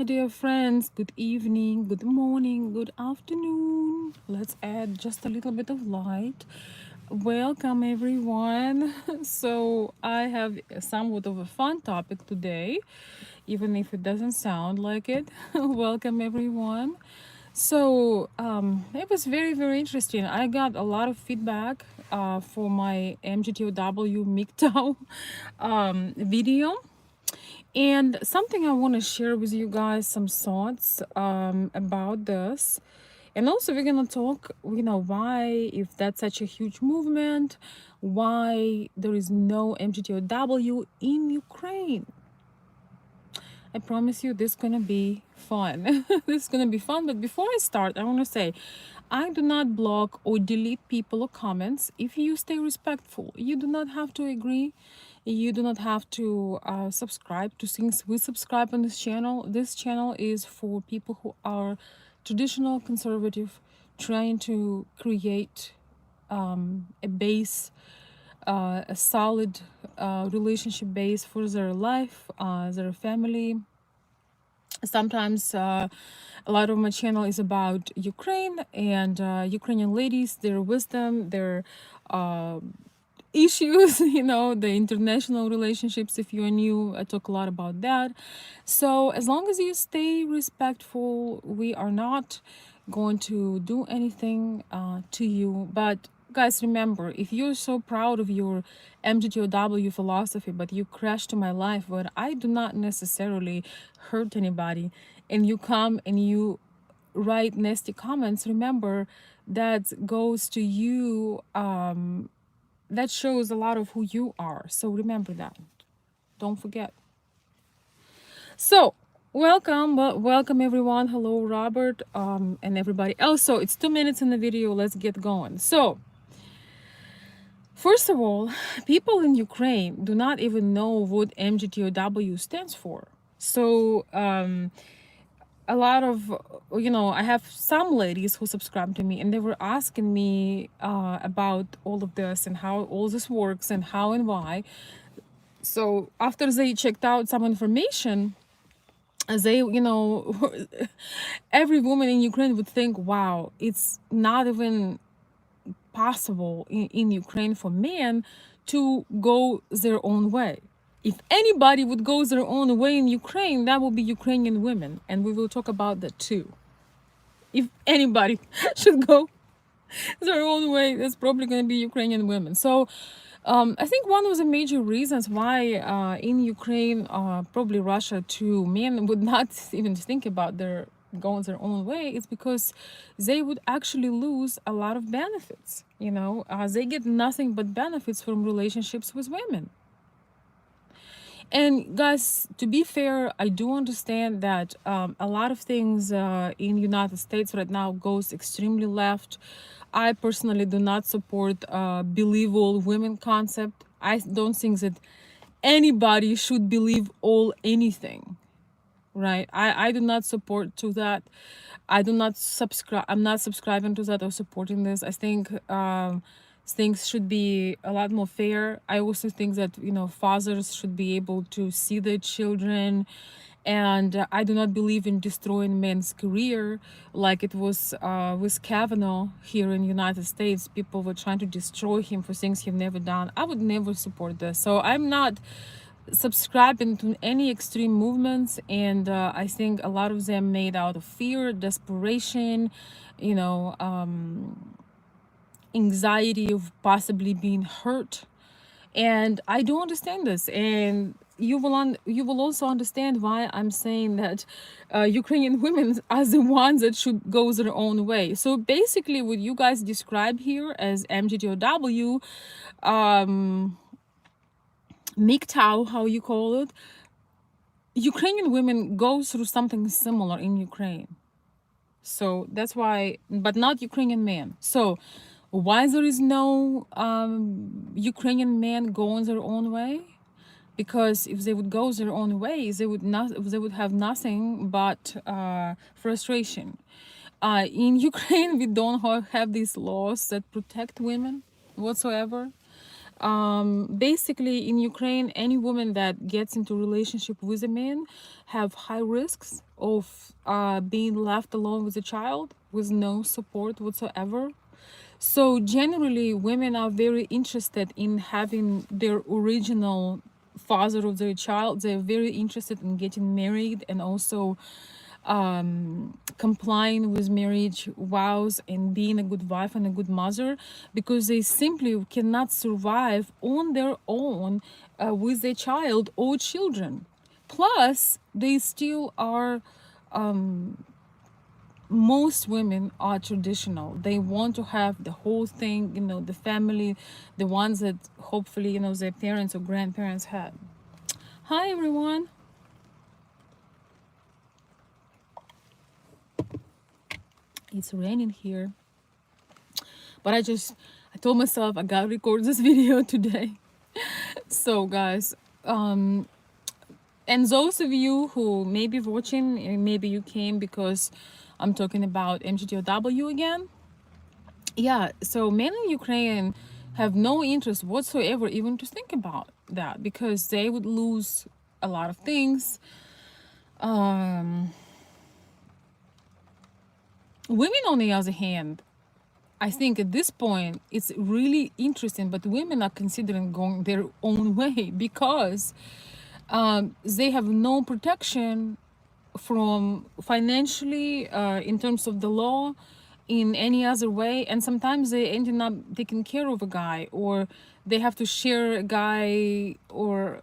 Dear friends, good evening, good morning, good afternoon. Let's add just a little bit of light. Welcome, everyone. So, I have somewhat of a fun topic today, even if it doesn't sound like it. Welcome, everyone. So, it was very, very interesting. I got a lot of feedback for my MGTOW MGTOW video, and something I want to share with you guys, some thoughts about this. And also, we're going to talk, why, if that's such a huge movement, why there is no MGTOW in Ukraine. I promise you, this is gonna be fun. This is gonna be fun. But before I start, I want to say, I do not block or delete people or comments. If you stay respectful, you do not have to agree. You do not have to subscribe to things we subscribe on this channel. This channel is for people who are traditional, conservative, trying to create a base, a solid relationship base for their life, their family. Sometimes a lot of my channel is about Ukraine and Ukrainian ladies, their wisdom, their uh, issues, the international relationships. If you're new, I talk a lot about that. So as long as you stay respectful, we are not going to do anything to you. But guys, remember, if you're so proud of your MGTOW philosophy, but you crash to my life, but I do not necessarily hurt anybody, and you come and you write nasty comments, remember that goes to you. That shows a lot of who you are. So remember that. Don't forget. So welcome everyone. Hello, Robert, and everybody else. So it's 2 minutes in the video. Let's get going. So first of all, people in Ukraine do not even know what MGTOW stands for. So a lot of, I have some ladies who subscribe to me, and they were asking me about all of this and how all this works and how and why. So after they checked out some information, they, every woman in Ukraine would think, wow, it's not even possible in Ukraine for men to go their own way. If anybody would go their own way in Ukraine, that would be Ukrainian women. And we will talk about that too. If anybody should go their own way, that's probably going to be Ukrainian women. So I think one of the major reasons why in Ukraine, probably Russia too, men would not even think about their going their own way is because they would actually lose a lot of benefits. They get nothing but benefits from relationships with women. And guys, to be fair, I do understand that a lot of things in United States right now goes extremely left. I personally do not support believe all women concept. I don't think that anybody should believe all anything, right? I do not support to that. I do not subscribe. I'm not subscribing to that or supporting this. I think things should be a lot more fair. I also think that fathers should be able to see their children, and I do not believe in destroying men's career like it was with Kavanaugh here in the United States. People were trying to destroy him for things he've never done. I would never support this. So I'm not subscribing to any extreme movements, and I think a lot of them made out of fear, desperation, you know anxiety of possibly being hurt. And I do understand this, and you will also understand why I'm saying that Ukrainian women are the ones that should go their own way. So basically what you guys describe here as MGTOW, MGTOW, how you call it, Ukrainian women go through something similar in Ukraine. So that's why, but not Ukrainian men. So why there is no Ukrainian men going their own way? Because if they would go their own way, they would have nothing but frustration. In Ukraine, we don't have these laws that protect women whatsoever. Basically in Ukraine, any woman that gets into relationship with a man have high risks of being left alone with a child with no support whatsoever. So generally, women are very interested in having their original father of their child. They're very interested in getting married and also complying with marriage vows and being a good wife and a good mother, because they simply cannot survive on their own with a child or children. Plus, they still are, most women are traditional. They want to have the whole thing, the family, the ones that hopefully, their parents or grandparents had. Hi, everyone. It's raining here, but I told myself I gotta record this video today. So, guys, and those of you who may be watching, and maybe you came because I'm talking about MGTOW again. Yeah, so men in Ukraine have no interest whatsoever even to think about that, because they would lose a lot of things. Women, on the other hand, I think at this point it's really interesting, but women are considering going their own way because they have no protection from financially, in terms of the law, in any other way, and sometimes they ending up taking care of a guy, or they have to share a guy, or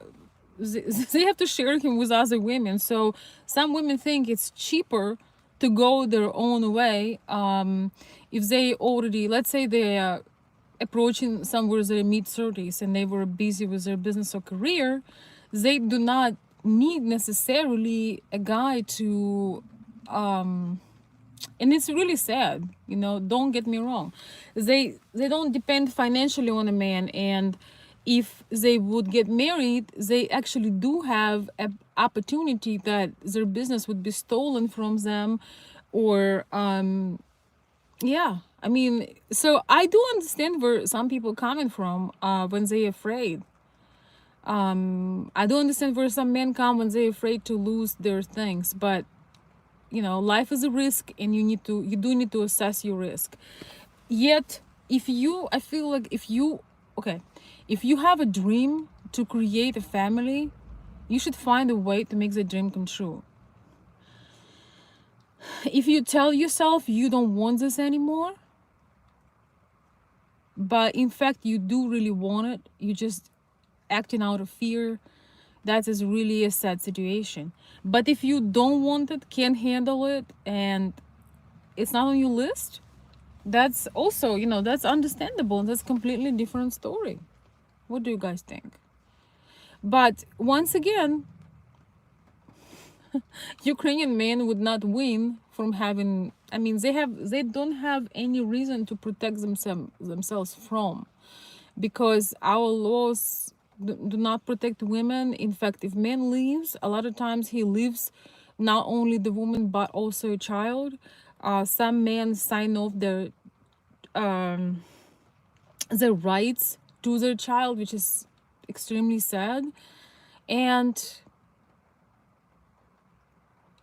they have to share him with other women. So some women think it's cheaper to go their own way, if they already, let's say they're approaching somewhere their mid-30s and they were busy with their business or career. They do not need necessarily a guy to, and it's really sad, don't get me wrong. They don't depend financially on a man, and if they would get married, they actually do have an opportunity that their business would be stolen from them, or yeah, I mean, so I do understand where some people coming from, when they're afraid. I do understand where some men come when they're afraid to lose their things, but life is a risk, and you do need to assess your risk. Yet, I feel like okay, if you have a dream to create a family, you should find a way to make the dream come true. If you tell yourself you don't want this anymore, but in fact you do really want it, you just acting out of fear, that is really a sad situation. But if you don't want it, can't handle it, and it's not on your list, that's also, that's understandable. That's a completely different story. What do you guys think? But once again, Ukrainian men would not win from having, I mean, they don't have any reason to protect themselves from, because our laws do not protect women. In fact, if man leaves, a lot of times he leaves not only the woman but also a child. Some men sign off their rights to their child, which is extremely sad. And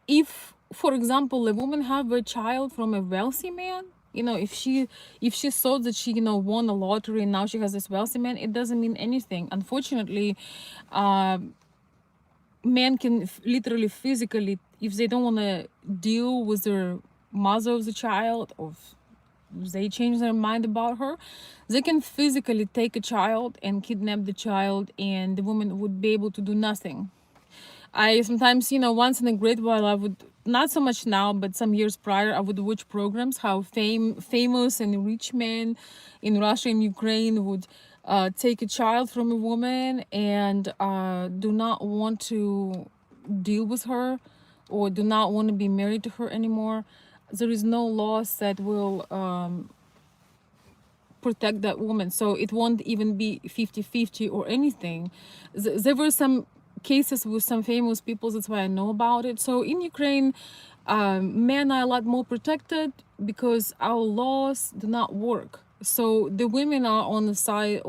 if, for example, a woman have a child from a wealthy man, if she saw that she won a lottery and now she has this wealthy man, it doesn't mean anything. Unfortunately, men can literally physically, if they don't want to deal with their mother of the child, or they change their mind about her, they can physically take a child and kidnap the child, and the woman would be able to do nothing. I sometimes, once in a great while, I would, not so much now, but some years prior, I would watch programs how famous and rich men in Russia and Ukraine would take a child from a woman and do not want to deal with her, or do not want to be married to her anymore. There is no laws that will protect that woman, so it won't even be 50-50 or anything. There were some cases with some famous people, that's why I know about it. So in Ukraine, men are a lot more protected because our laws do not work. So the women are on the side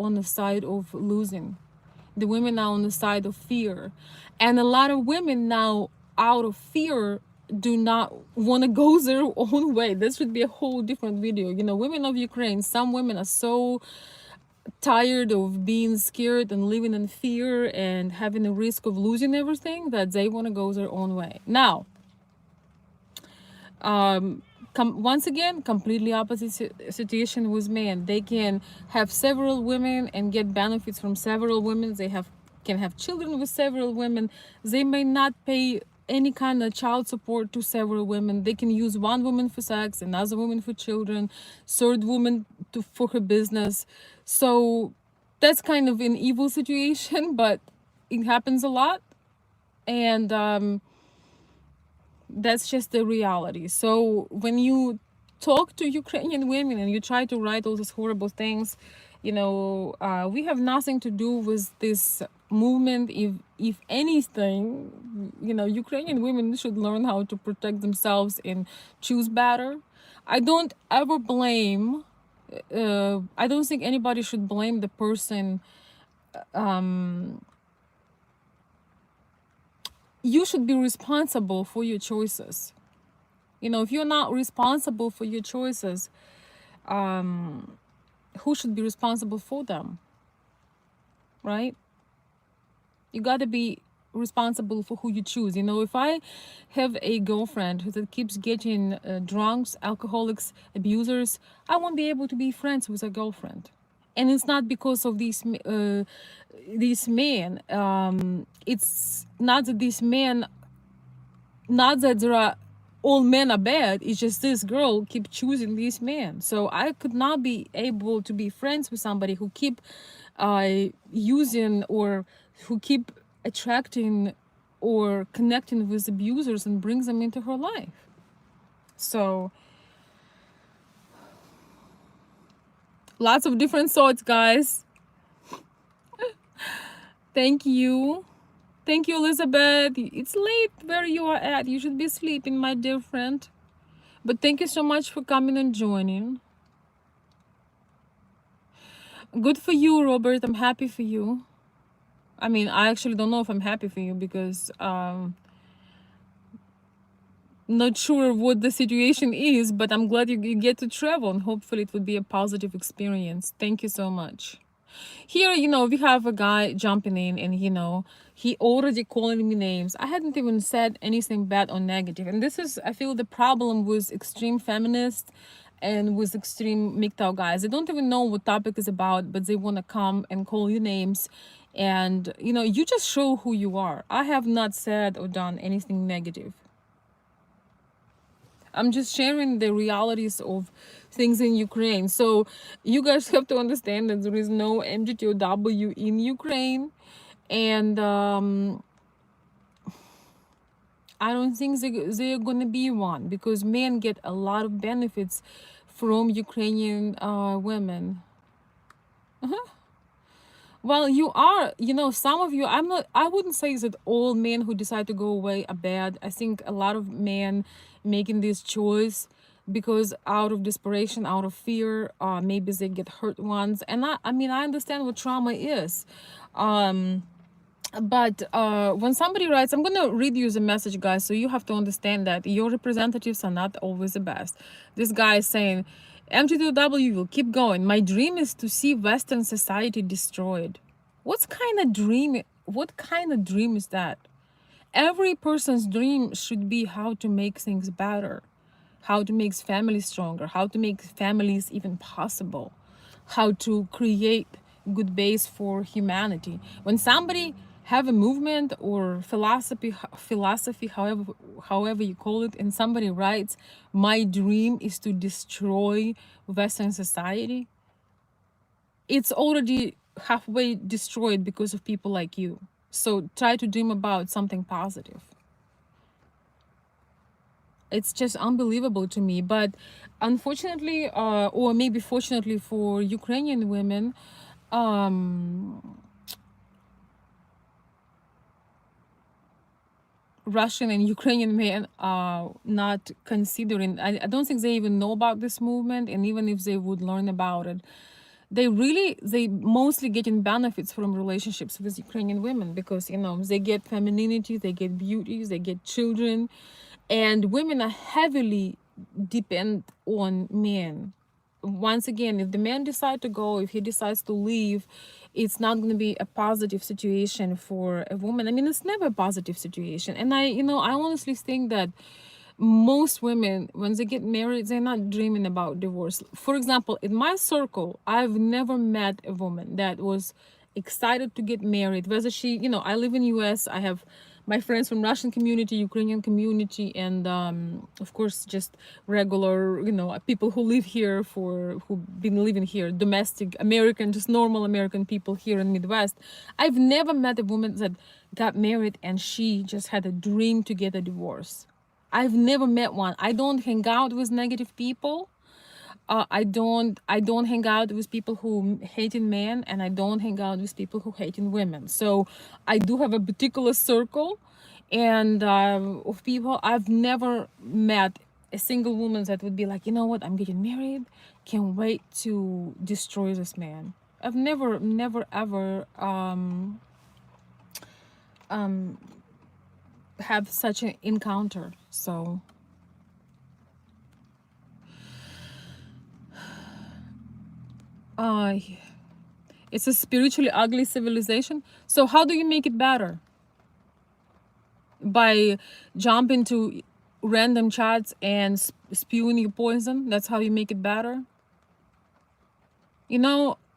of losing. The women are on the side of fear. And a lot of women now, out of fear, do not want to go their own way. This would be a whole different video. Women of Ukraine, some women are so tired of being scared and living in fear and having a risk of losing everything that they want to go their own way. Now, once again, completely opposite situation with men. They can have several women and get benefits from several women. They can have children with several women. They may not pay any kind of child support to several women. They can use one woman for sex, another woman for children, third woman for her business. So that's kind of an evil situation, but it happens a lot. And that's just the reality. So when you talk to Ukrainian women and you try to write all these horrible things, we have nothing to do with this movement. If anything, Ukrainian women should learn how to protect themselves and choose better. I don't ever blame. I don't think anybody should blame the person. You should be responsible for your choices. If you're not responsible for your choices, who should be responsible for them, right? You got to be responsible for who you choose. If I have a girlfriend that keeps getting drunks, alcoholics, abusers, I won't be able to be friends with a girlfriend. And it's not because of these men. It's not that these men, not that there are all men are bad. It's just this girl keep choosing these men. So I could not be able to be friends with somebody who keep using, or who keep attracting or connecting with abusers and brings them into her life. So lots of different thoughts, guys. Thank you. Thank you, Elizabeth. It's late where you are at. You should be sleeping, my dear friend. But thank you so much for coming and joining. Good for you, Robert. I'm happy for you. I mean, I actually don't know if I'm happy for you because not sure what the situation is, but I'm glad you get to travel, and hopefully it would be a positive experience. Thank you so much. Here, we have a guy jumping in, and he already calling me names. I hadn't even said anything bad or negative. And this is, I feel, the problem with extreme feminists and with extreme MGTOW guys. They don't even know what topic is about, but they want to come and call you names. And you just show who you are. I have not said or done anything negative. I'm just sharing the realities of things in Ukraine. So you guys have to understand that there is no MGTOW in Ukraine. And I don't think they're going to be one, because men get a lot of benefits from Ukrainian women. Well, you are, some of you, I wouldn't say that all men who decide to go away are bad. I think a lot of men making this choice because out of desperation, out of fear, maybe they get hurt once. And I mean, I understand what trauma is. But when somebody writes, I'm going to read you the message, guys, so you have to understand that your representatives are not always the best. This guy is saying, MGTOW will keep going. My dream is to see Western society destroyed. What kind of dream is that? Every person's dream should be how to make things better, how to make families stronger, how to make families even possible, how to create good base for humanity. When somebody have a movement or philosophy, however you call it, and somebody writes, my dream is to destroy Western society, it's already halfway destroyed because of people like you. So try to dream about something positive. It's just unbelievable to me. But unfortunately, or maybe fortunately for Ukrainian women, Russian and Ukrainian men are not considering. I don't think they even know about this movement, and even if they would learn about it, they mostly getting benefits from relationships with Ukrainian women, because they get femininity, they get beauty, they get children, and women are heavily depend on men. Once again, if the man decides to go, if he decides to leave, it's not going to be a positive situation for a woman. I mean, it's never a positive situation. And I honestly think that most women, when they get married, they're not dreaming about divorce. For example, in my circle, I've never met a woman that was excited to get married, whether I live in US, I have my friends from Russian community, Ukrainian community, and of course just regular people who live here, who've been living here, domestic American, just normal American people here in Midwest. I've never met a woman that got married and she just had a dream to get a divorce. I've never met one. I don't hang out with negative people. I don't hang out with people who hating men, and I don't hang out with people who hating women. So I do have a particular circle, and of people. I've never met a single woman that would be like, you know what, I'm getting married. Can't wait to destroy this man. I've never ever have such an encounter. So uh it's a spiritually ugly civilization. So how do you make it better? By jumping to random chats and spewing your poison? That's how you make it better?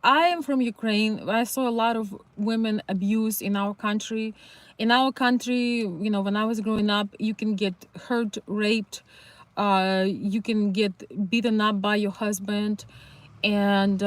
I am from Ukraine. I saw a lot of women abused in our country. In our country, when I was growing up, you can get hurt, raped, you can get beaten up by your husband, and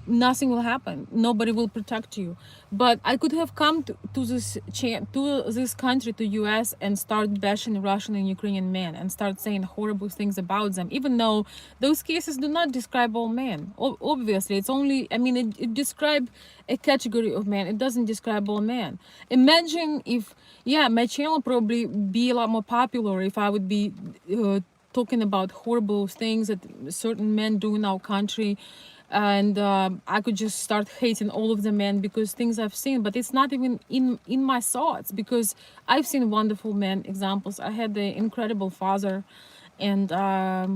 nothing will happen. Nobody will protect you. But I could have come to this country, to US, and start bashing Russian and Ukrainian men and start saying horrible things about them, even though those cases do not describe all men. Obviously, it's only, it describes a category of men. It doesn't describe all men. Imagine if, yeah, my channel probably be a lot more popular if I would be talking about horrible things that certain men do in our country, and I could just start hating all of the men because things I've seen. But it's not even in my thoughts, because I've seen wonderful men examples. I had the incredible father, and I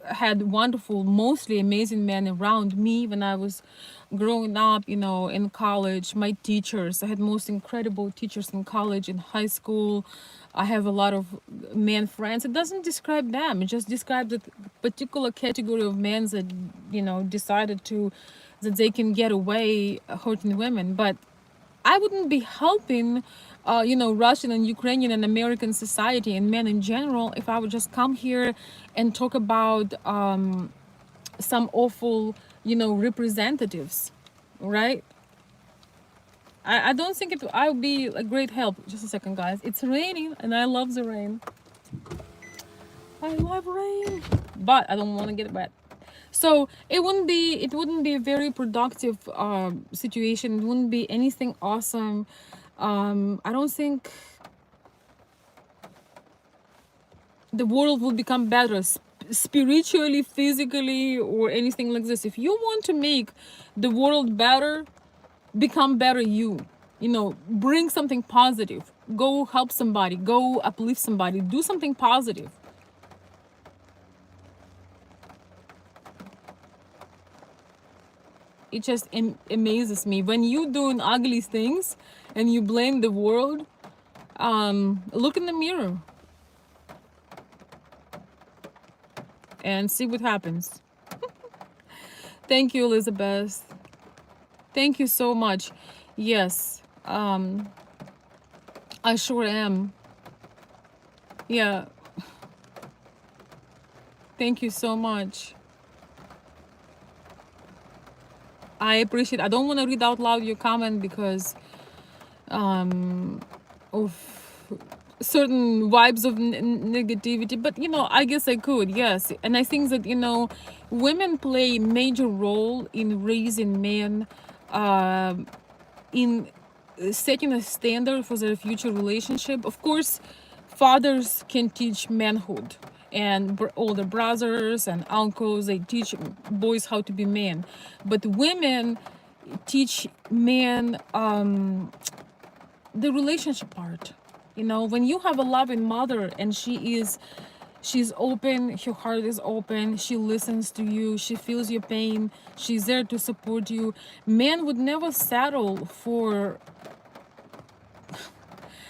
had wonderful, mostly amazing men around me when I was growing up, in college. My teachers, I had most incredible teachers in college, in high school. I have a lot of men friends. It doesn't describe them. It just describes a particular category of men that, decided that they can get away hurting women. But I wouldn't be helping, Russian and Ukrainian and American society and men in general if I would just come here and talk about some awful, representatives, right? I don't think I would be a great help. Just a second, guys. It's raining, and I love the rain. I love rain, but I don't want to get wet. So it wouldn't be a very productive situation. It wouldn't be anything awesome. I don't think the world will become better spiritually, physically, or anything like this. If you want to make the world better, become better you. Bring something positive. Go help somebody. Go uplift somebody. Do something positive. It just amazes me when you doing ugly things and you blame the world. Look in the mirror and see what happens. Thank you, Elizabeth. Thank you so much. Yes, I sure am. Yeah, thank you so much. I appreciate. I don't want to read out loud your comment because of certain vibes of negativity, but I guess I could, yes. And I think that women play a major role in raising men in setting a standard for their future relationship. Of course, fathers can teach manhood, and older brothers and uncles, they teach boys how to be men. But women teach men the relationship part. You know, when you have a loving mother and she's open, her heart is open, she listens to you, she feels your pain, she's there to support you. Men would never settle for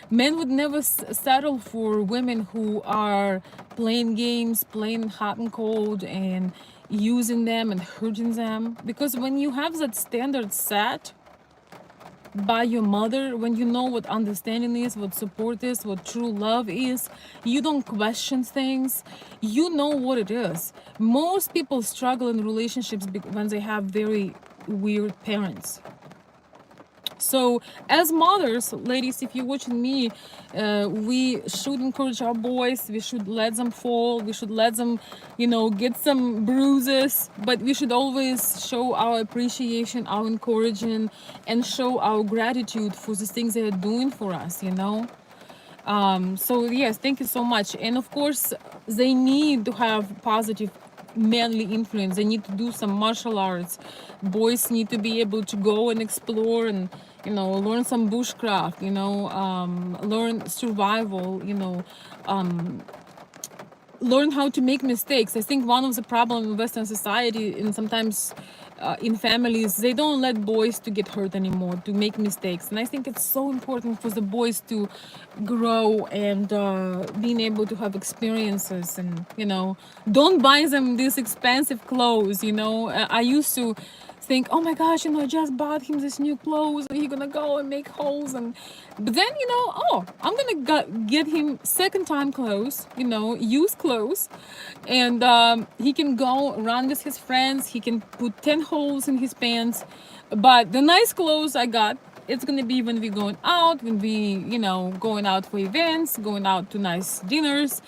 women who are playing games, playing hot and cold, and using them and hurting them. Because when you have that standard set by your mother, when you know what understanding is, what support is, what true love is, you don't question things, you know what it is. Most people struggle in relationships when they have very weird parents. So as mothers, ladies, if you're watching me, we should encourage our boys, we should let them fall, we should let them, get some bruises, but we should always show our appreciation, our encouragement, and show our gratitude for the things they are doing for us. So yes, thank you so much. And of course, they need to have positive manly influence. They need to do some martial arts. Boys need to be able to go and explore and learn some bushcraft, learn survival, learn how to make mistakes. I think one of the problems in Western society, and sometimes in families, they don't let boys to get hurt anymore, to make mistakes. And I think it's so important for the boys to grow and being able to have experiences. And don't buy them these expensive clothes. I used to think, oh my gosh, I just bought him this new clothes and he's gonna go and make holes. But then I'm gonna get him second time clothes, used clothes, and he can go run with his friends. He can put 10 holes in his pants. But the nice clothes I got, it's gonna be when we're going out, when we going out for events, going out to nice dinners.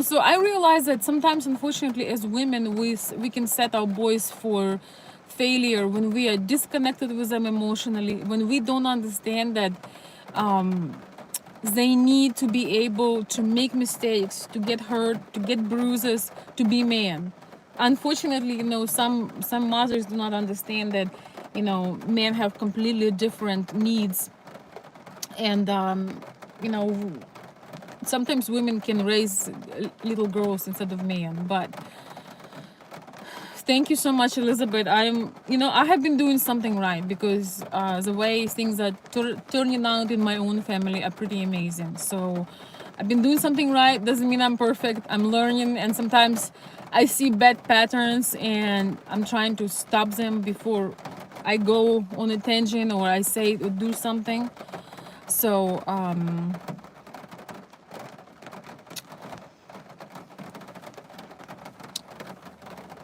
So I realize that sometimes, unfortunately, as women, we can set our boys for failure when we are disconnected with them emotionally, when we don't understand that they need to be able to make mistakes, to get hurt, to get bruises, to be man. Unfortunately, some mothers do not understand that men have completely different needs. And sometimes women can raise little girls instead of men. But thank you so much, Elizabeth. I have been doing something right, because the way things are turning out in my own family are pretty amazing. So I've been doing something right. Doesn't mean I'm perfect. I'm learning, and sometimes I see bad patterns and I'm trying to stop them before I go on a tangent or I say or do something. So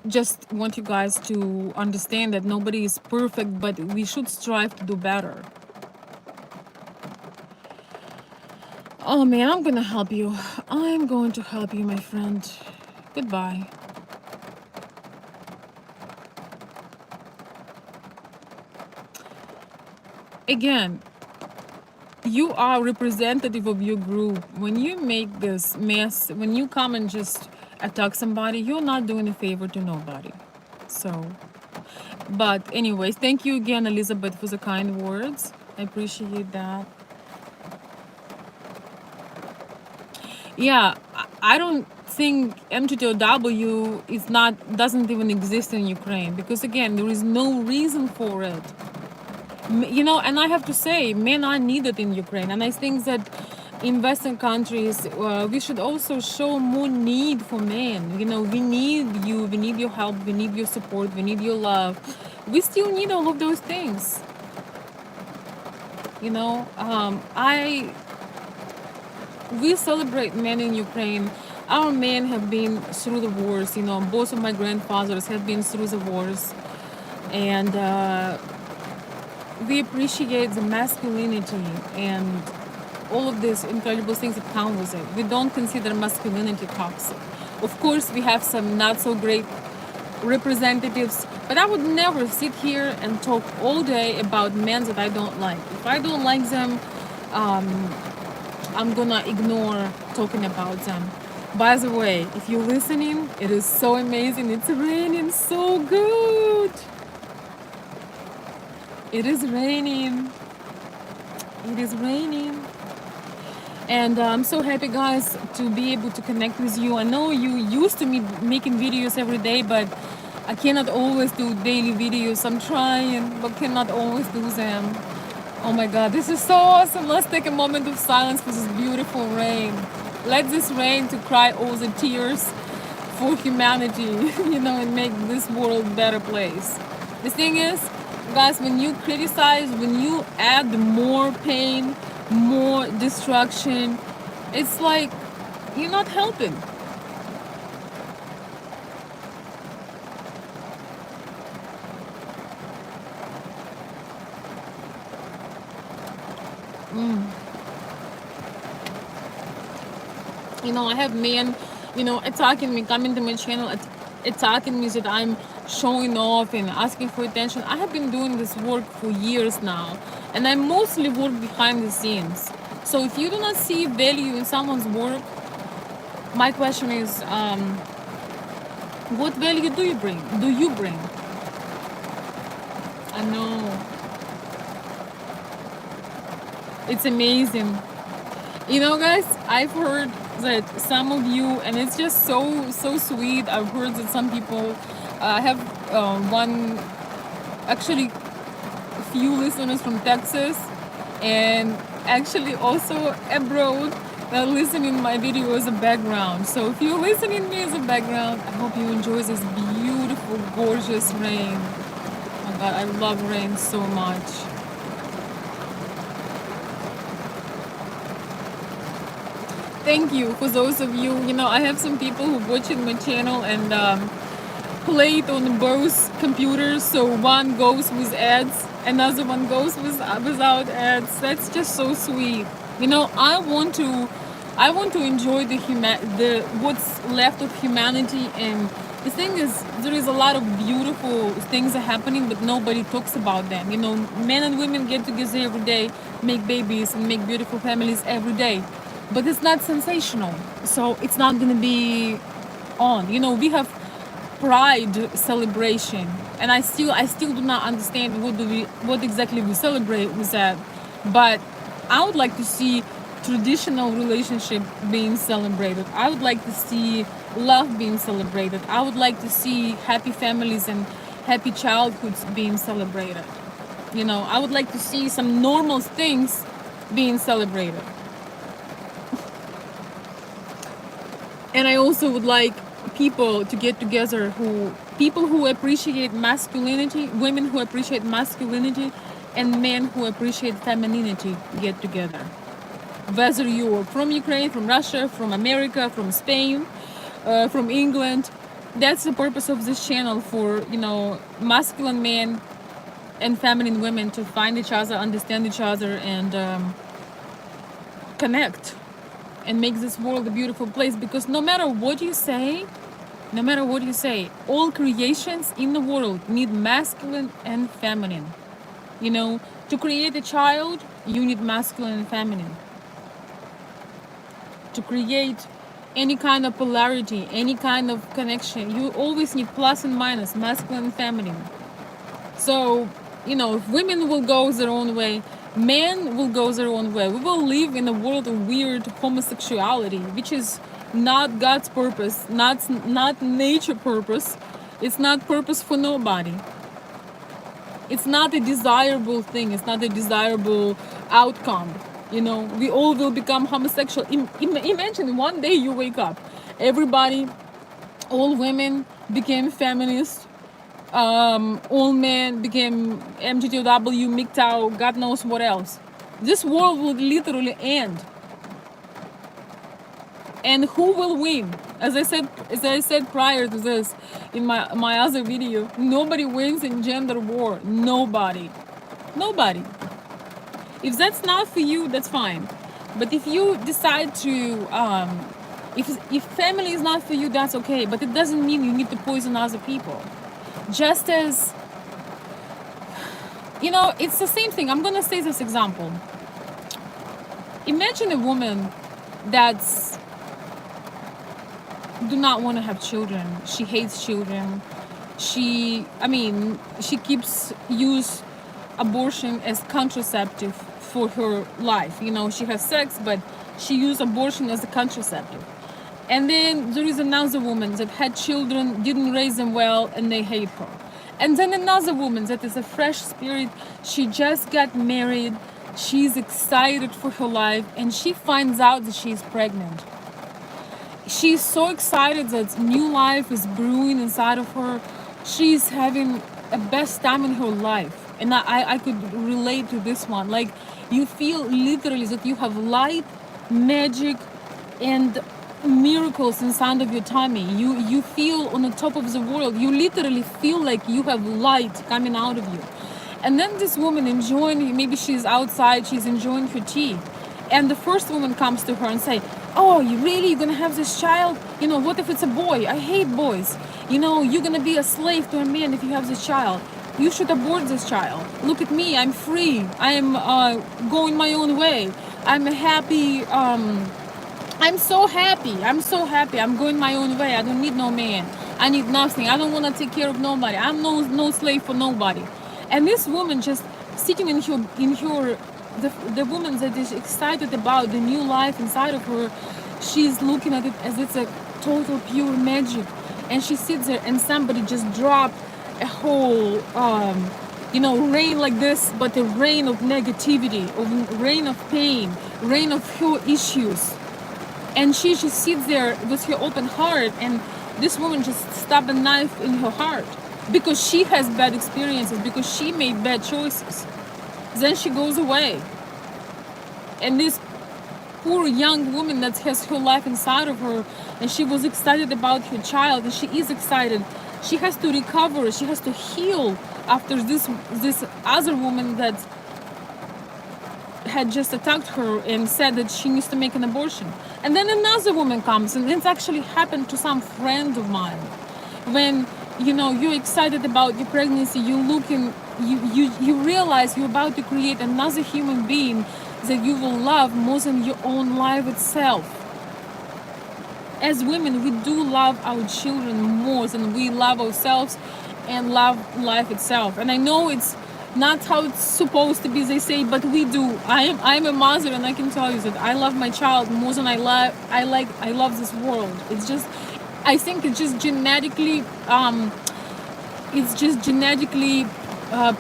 just want you guys to understand that nobody is perfect, but we should strive to do better. Oh man, I'm gonna help you. I'm going to help you, my friend. Goodbye. Again, you are representative of your group. When you make this mess, when you come and just attack somebody, you're not doing a favor to nobody. So, but anyways, thank you again, Elizabeth, for the kind words. I appreciate that. Yeah, I don't think MGTOW doesn't even exist in Ukraine, because again, there is no reason for it. And I have to say, men are needed in Ukraine, and I think that in Western countries, we should also show more need for men. We need you, we need your help, we need your support, we need your love. We still need all of those things. We celebrate men in Ukraine. Our men have been through the wars. Both of my grandfathers have been through the wars, and we appreciate the masculinity and all of these incredible things that come with it. We don't consider masculinity toxic. Of course, we have some not so great representatives, but I would never sit here and talk all day about men that I don't like. If I don't like them, I'm gonna ignore talking about them. By the way, if you're listening, it is so amazing. It's raining so good. It is raining. It is raining. And I'm so happy, guys, to be able to connect with you. I know you used to me making videos every day, but I cannot always do daily videos. I'm trying, but cannot always do them. Oh my God, this is so awesome. Let's take a moment of silence for this beautiful rain. Let this rain to cry all the tears for humanity, and make this world a better place. The thing is, guys, when you criticize, when you add more pain, more destruction, it's like you're not helping. I have men, attacking me, coming to my channel, attacking me that I'm showing off and asking for attention. I have been doing this work for years now, and I mostly work behind the scenes. So if you do not see value in someone's work, my question is, what value do you bring? I know. It's amazing. Guys, I've heard that some of you, and it's just so sweet. I've heard that some people have actually a few listeners from Texas, and actually also abroad that listen in my video as a background. So if you're listening to me as a background, I hope you enjoy this beautiful, gorgeous rain. Oh my God, I love rain so much. Thank you for those of you. I have some people who watching my channel and play it on both computers. So one goes with ads, another one goes without ads. That's just so sweet. I want to enjoy the what's left of humanity. And the thing is, there is a lot of beautiful things are happening, but nobody talks about them. Men and women get together every day, make babies, and make beautiful families every day. But it's not sensational, so it's not gonna be on. We have Pride celebration, and I still do not understand what exactly we celebrate with that. But I would like to see traditional relationship being celebrated. I would like to see love being celebrated. I would like to see happy families and happy childhoods being celebrated. I would like to see some normal things being celebrated. And I also would like people to get together, people who appreciate masculinity, women who appreciate masculinity, and men who appreciate femininity get together. Whether you're from Ukraine, from Russia, from America, from Spain, from England, that's the purpose of this channel, for masculine men and feminine women to find each other, understand each other, and connect and make this world a beautiful place. Because no matter what you say, all creations in the world need masculine and feminine. To create a child, you need masculine and feminine. To create any kind of polarity, any kind of connection, you always need plus and minus, masculine and feminine. So, if women will go their own way, men will go their own way. We will live in a world of weird homosexuality, which is not God's purpose, not nature purpose. It's not purpose for nobody. It's not a desirable thing. It's not a desirable outcome. We all will become homosexual. Imagine one day you wake up, everybody, all women became feminists, all men became MGTOW, MGTOW, God knows what else. This world would literally end. And who will win? As I said prior to this in my other video, nobody wins in gender war. Nobody. If that's not for you, that's fine. But if you decide to If family is not for you, that's okay, but it doesn't mean you need to poison other people. Just as, it's the same thing. I'm gonna say this example. Imagine a woman that's do not want to have children. She hates children. She keeps use abortion as contraceptive for her life. She has sex, but she used abortion as a contraceptive. And then there is another woman that had children, didn't raise them well, and they hate her. And then another woman that is a fresh spirit. She just got married. She's excited for her life, and she finds out that she's pregnant. She's so excited that new life is brewing inside of her. She's having a best time in her life. And I could relate to this one. Like, you feel literally that you have light, magic, and miracles inside of your tummy. You feel on the top of the world. You literally feel like you have light coming out of you. And then this woman enjoying, maybe she's outside, she's enjoying her tea. And the first woman comes to her and say, oh, you really, you're gonna have this child? What if it's a boy? I hate boys. You're gonna be a slave to a man if you have this child. You should abort this child. Look at me, I'm free. I'm going my own way. I'm happy. I'm so happy. I'm going my own way. I don't need no man. I need nothing. I don't want to take care of nobody. I'm no slave for nobody. And this woman just sitting in her the woman that is excited about the new life inside of her, she's looking at it as it's a total pure magic. And she sits there and somebody just dropped a whole rain like this, but a rain of negativity, rain of pain, rain of her issues. And she just sits there with her open heart, and this woman just stabbed a knife in her heart because she has bad experiences, because she made bad choices. Then she goes away. And this poor young woman that has her life inside of her, and she was excited about her child, and she is excited. She has to recover, she has to heal after this other woman that had just attacked her and said that she needs to make an abortion. And then another woman comes, and it's actually happened to some friend of mine. When you're excited about your pregnancy, you realize you're about to create another human being that you will love more than your own life itself. As women, we do love our children more than we love ourselves and love life itself. And I know it's not how it's supposed to be, they say, but we do. I'm a mother, and I can tell you that I love my child more than I love this world. I think it's just genetically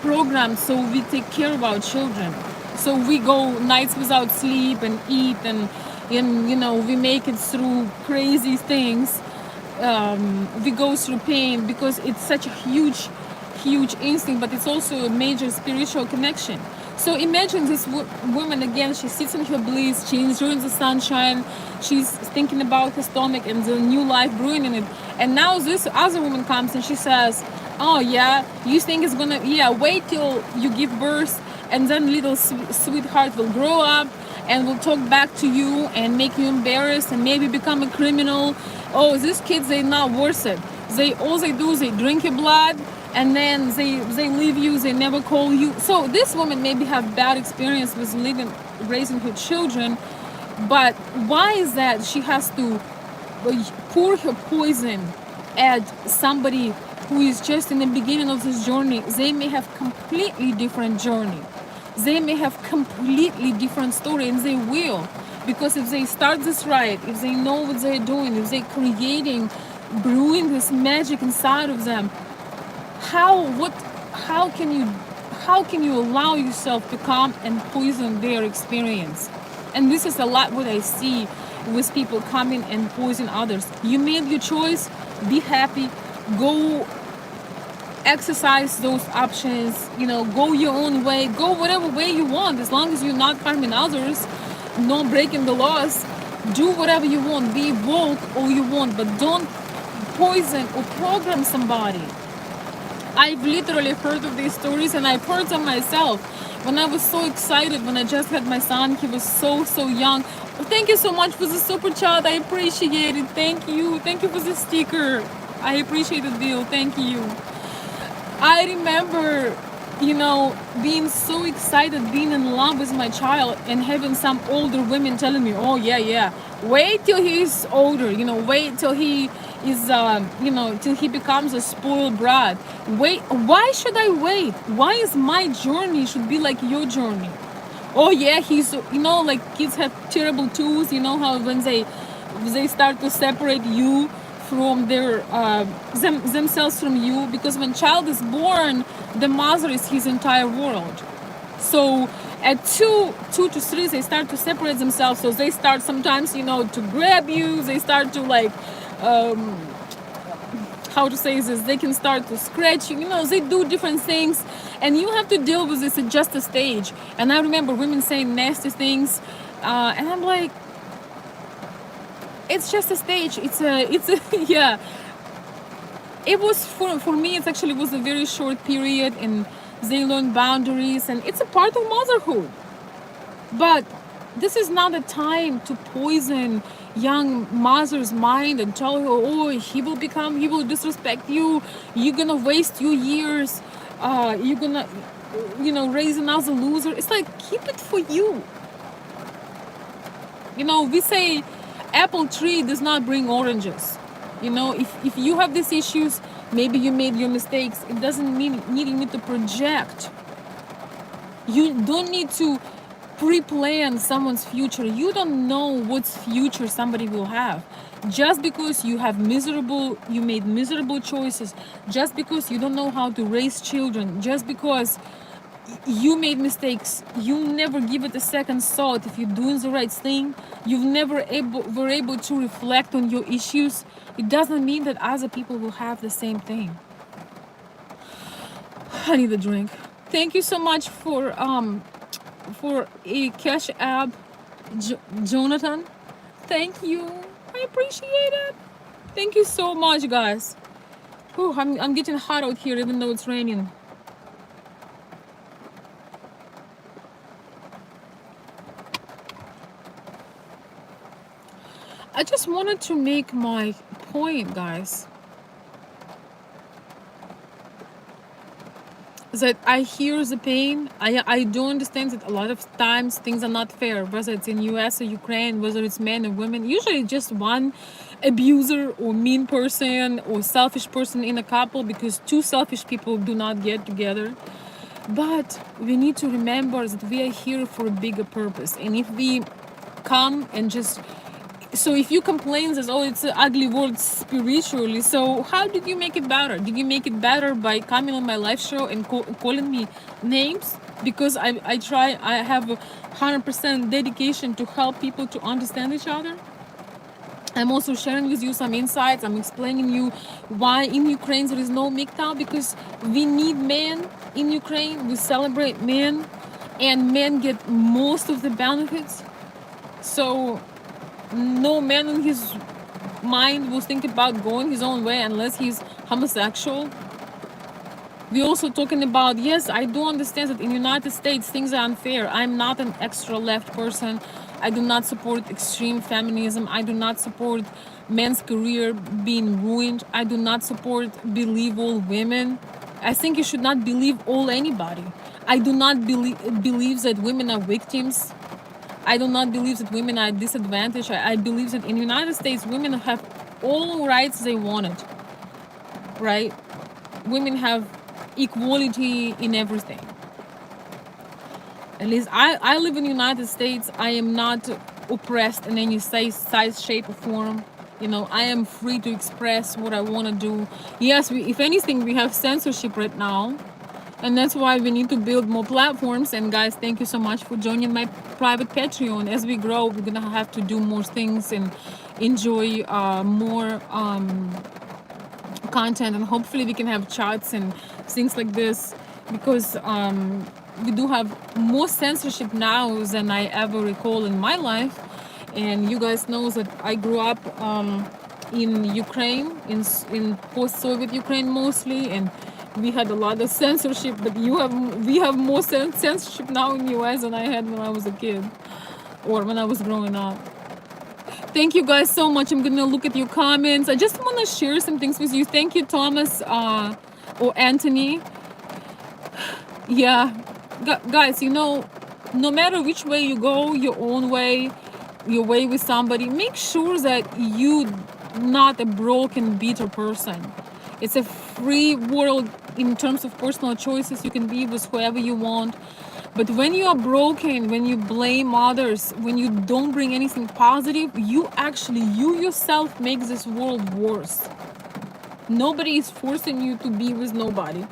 programmed, so we take care of our children. So we go nights without sleep and eat, and we make it through crazy things. We go through pain because it's such a huge instinct, but it's also a major spiritual connection. So imagine this woman again. She sits in her bliss. She enjoys the sunshine. She's thinking about her stomach and the new life brewing in it. And now this other woman comes and she says, "Oh yeah, you think it's gonna? Yeah, wait till you give birth, and then little sweetheart will grow up and will talk back to you and make you embarrassed and maybe become a criminal. Oh, these kids, they're not worth it. All they do is they drink your blood." And then they leave you, they never call you. So this woman maybe have bad experience with raising her children, but why is that she has to pour her poison at somebody who is just in the beginning of this journey? They may have completely different journey. They may have completely different story, and they will. Because if they start this right, if they know what they're doing, if they're brewing this magic inside of them, how can you allow yourself to come and poison their experience? And this is a lot what I see with people coming and poison others. You made your choice, be happy, go exercise those options, go your own way, go whatever way you want, as long as you're not harming others, not breaking the laws. Do whatever you want, be woke all you want, but don't poison or program somebody. I've literally heard of these stories, and I've heard them myself, when I was so excited when I just had my son. He was so young. Thank you so much for the super chat. I appreciate it. Thank you. Thank you for the sticker. I appreciate the deal. Thank you. I remember, being so excited, being in love with my child, and having some older women telling me, "Oh yeah, wait till he's older. Wait till he is, till he becomes a spoiled brat. Wait, why should I wait? Why is my journey should be like your journey? Oh yeah, he's, like kids have terrible tools. You know how when they start to separate you from their themselves from you, because when child is born, the mother is his entire world. So at two to three, they start to separate themselves. So they start sometimes, to grab you. They start to like, how to say this? They can start to scratch you. They do different things, and you have to deal with this at just a stage. And I remember women saying nasty things, and I'm like, it's just a stage. It's a yeah. It was for me. It actually was a very short period, and they learn boundaries, and it's a part of motherhood. But this is not a time to poison young mother's mind and tell her, oh, he will disrespect you. You're gonna waste your years. You're gonna, raise another loser. It's like, keep it for you. We say apple tree does not bring oranges. If you have these issues, maybe you made your mistakes. It doesn't mean you need to project. You don't need to pre-plan someone's future. You don't know what future somebody will have. Just because you made miserable choices, just because you don't know how to raise children, just because you made mistakes, you never give it a second thought if you're doing the right thing, you've never were able to reflect on your issues, it doesn't mean that other people will have the same thing. I need a drink. Thank you so much for a cash app, Jonathan. Thank you. I appreciate it. Thank you so much, guys. Whew, I'm getting hot out here even though it's raining. I just wanted to make my point, guys, that I hear the pain. I do understand that a lot of times things are not fair, whether it's in US or Ukraine, whether it's men or women. Usually just one abuser or mean person or selfish person in a couple, because two selfish people do not get together. But we need to remember that we are here for a bigger purpose. And if we come and just... So if you complain that, oh, it's an ugly world spiritually, so how did you make it better? Did you make it better by coming on my live show and calling me names? Because I have 100% dedication to help people to understand each other. I'm also sharing with you some insights. I'm explaining you why in Ukraine there is no MGTOW, because we need men in Ukraine. We celebrate men, and men get most of the benefits. So no man in his mind will think about going his own way unless he's homosexual. We're also talking about, yes, I do understand that in the United States things are unfair. I'm not an extra left person. I do not support extreme feminism. I do not support men's career being ruined. I do not support believe all women. I think you should not believe all anybody. I do not believe that women are victims. I do not believe that women are disadvantaged. I believe that in the United States, women have all rights they wanted, right? Women have equality in everything. At least I live in the United States. I am not oppressed in any size, shape, or form. I am free to express what I want to do. Yes, if anything, we have censorship right now. And that's why we need to build more platforms. And guys, thank you so much for joining my private Patreon. As we grow, we're gonna have to do more things and enjoy more content, and hopefully we can have chats and things like this, because we do have more censorship now than I ever recall in my life. And you guys know that I grew up in Ukraine, in post-Soviet Ukraine mostly, and we had a lot of censorship, but we have more censorship now in US than I had when I was a kid or when I was growing up. Thank you guys so much. I'm gonna look at your comments. I just want to share some things with you. Thank you, Thomas or Anthony. Yeah, guys, you know, no matter which way you go, your own way, your way with somebody, make sure that you not a broken, bitter person. It's a free world in terms of personal choices. You can be with whoever you want. But when you are broken, when you blame others, when you don't bring anything positive, you yourself make this world worse. Nobody is forcing you to be with nobody.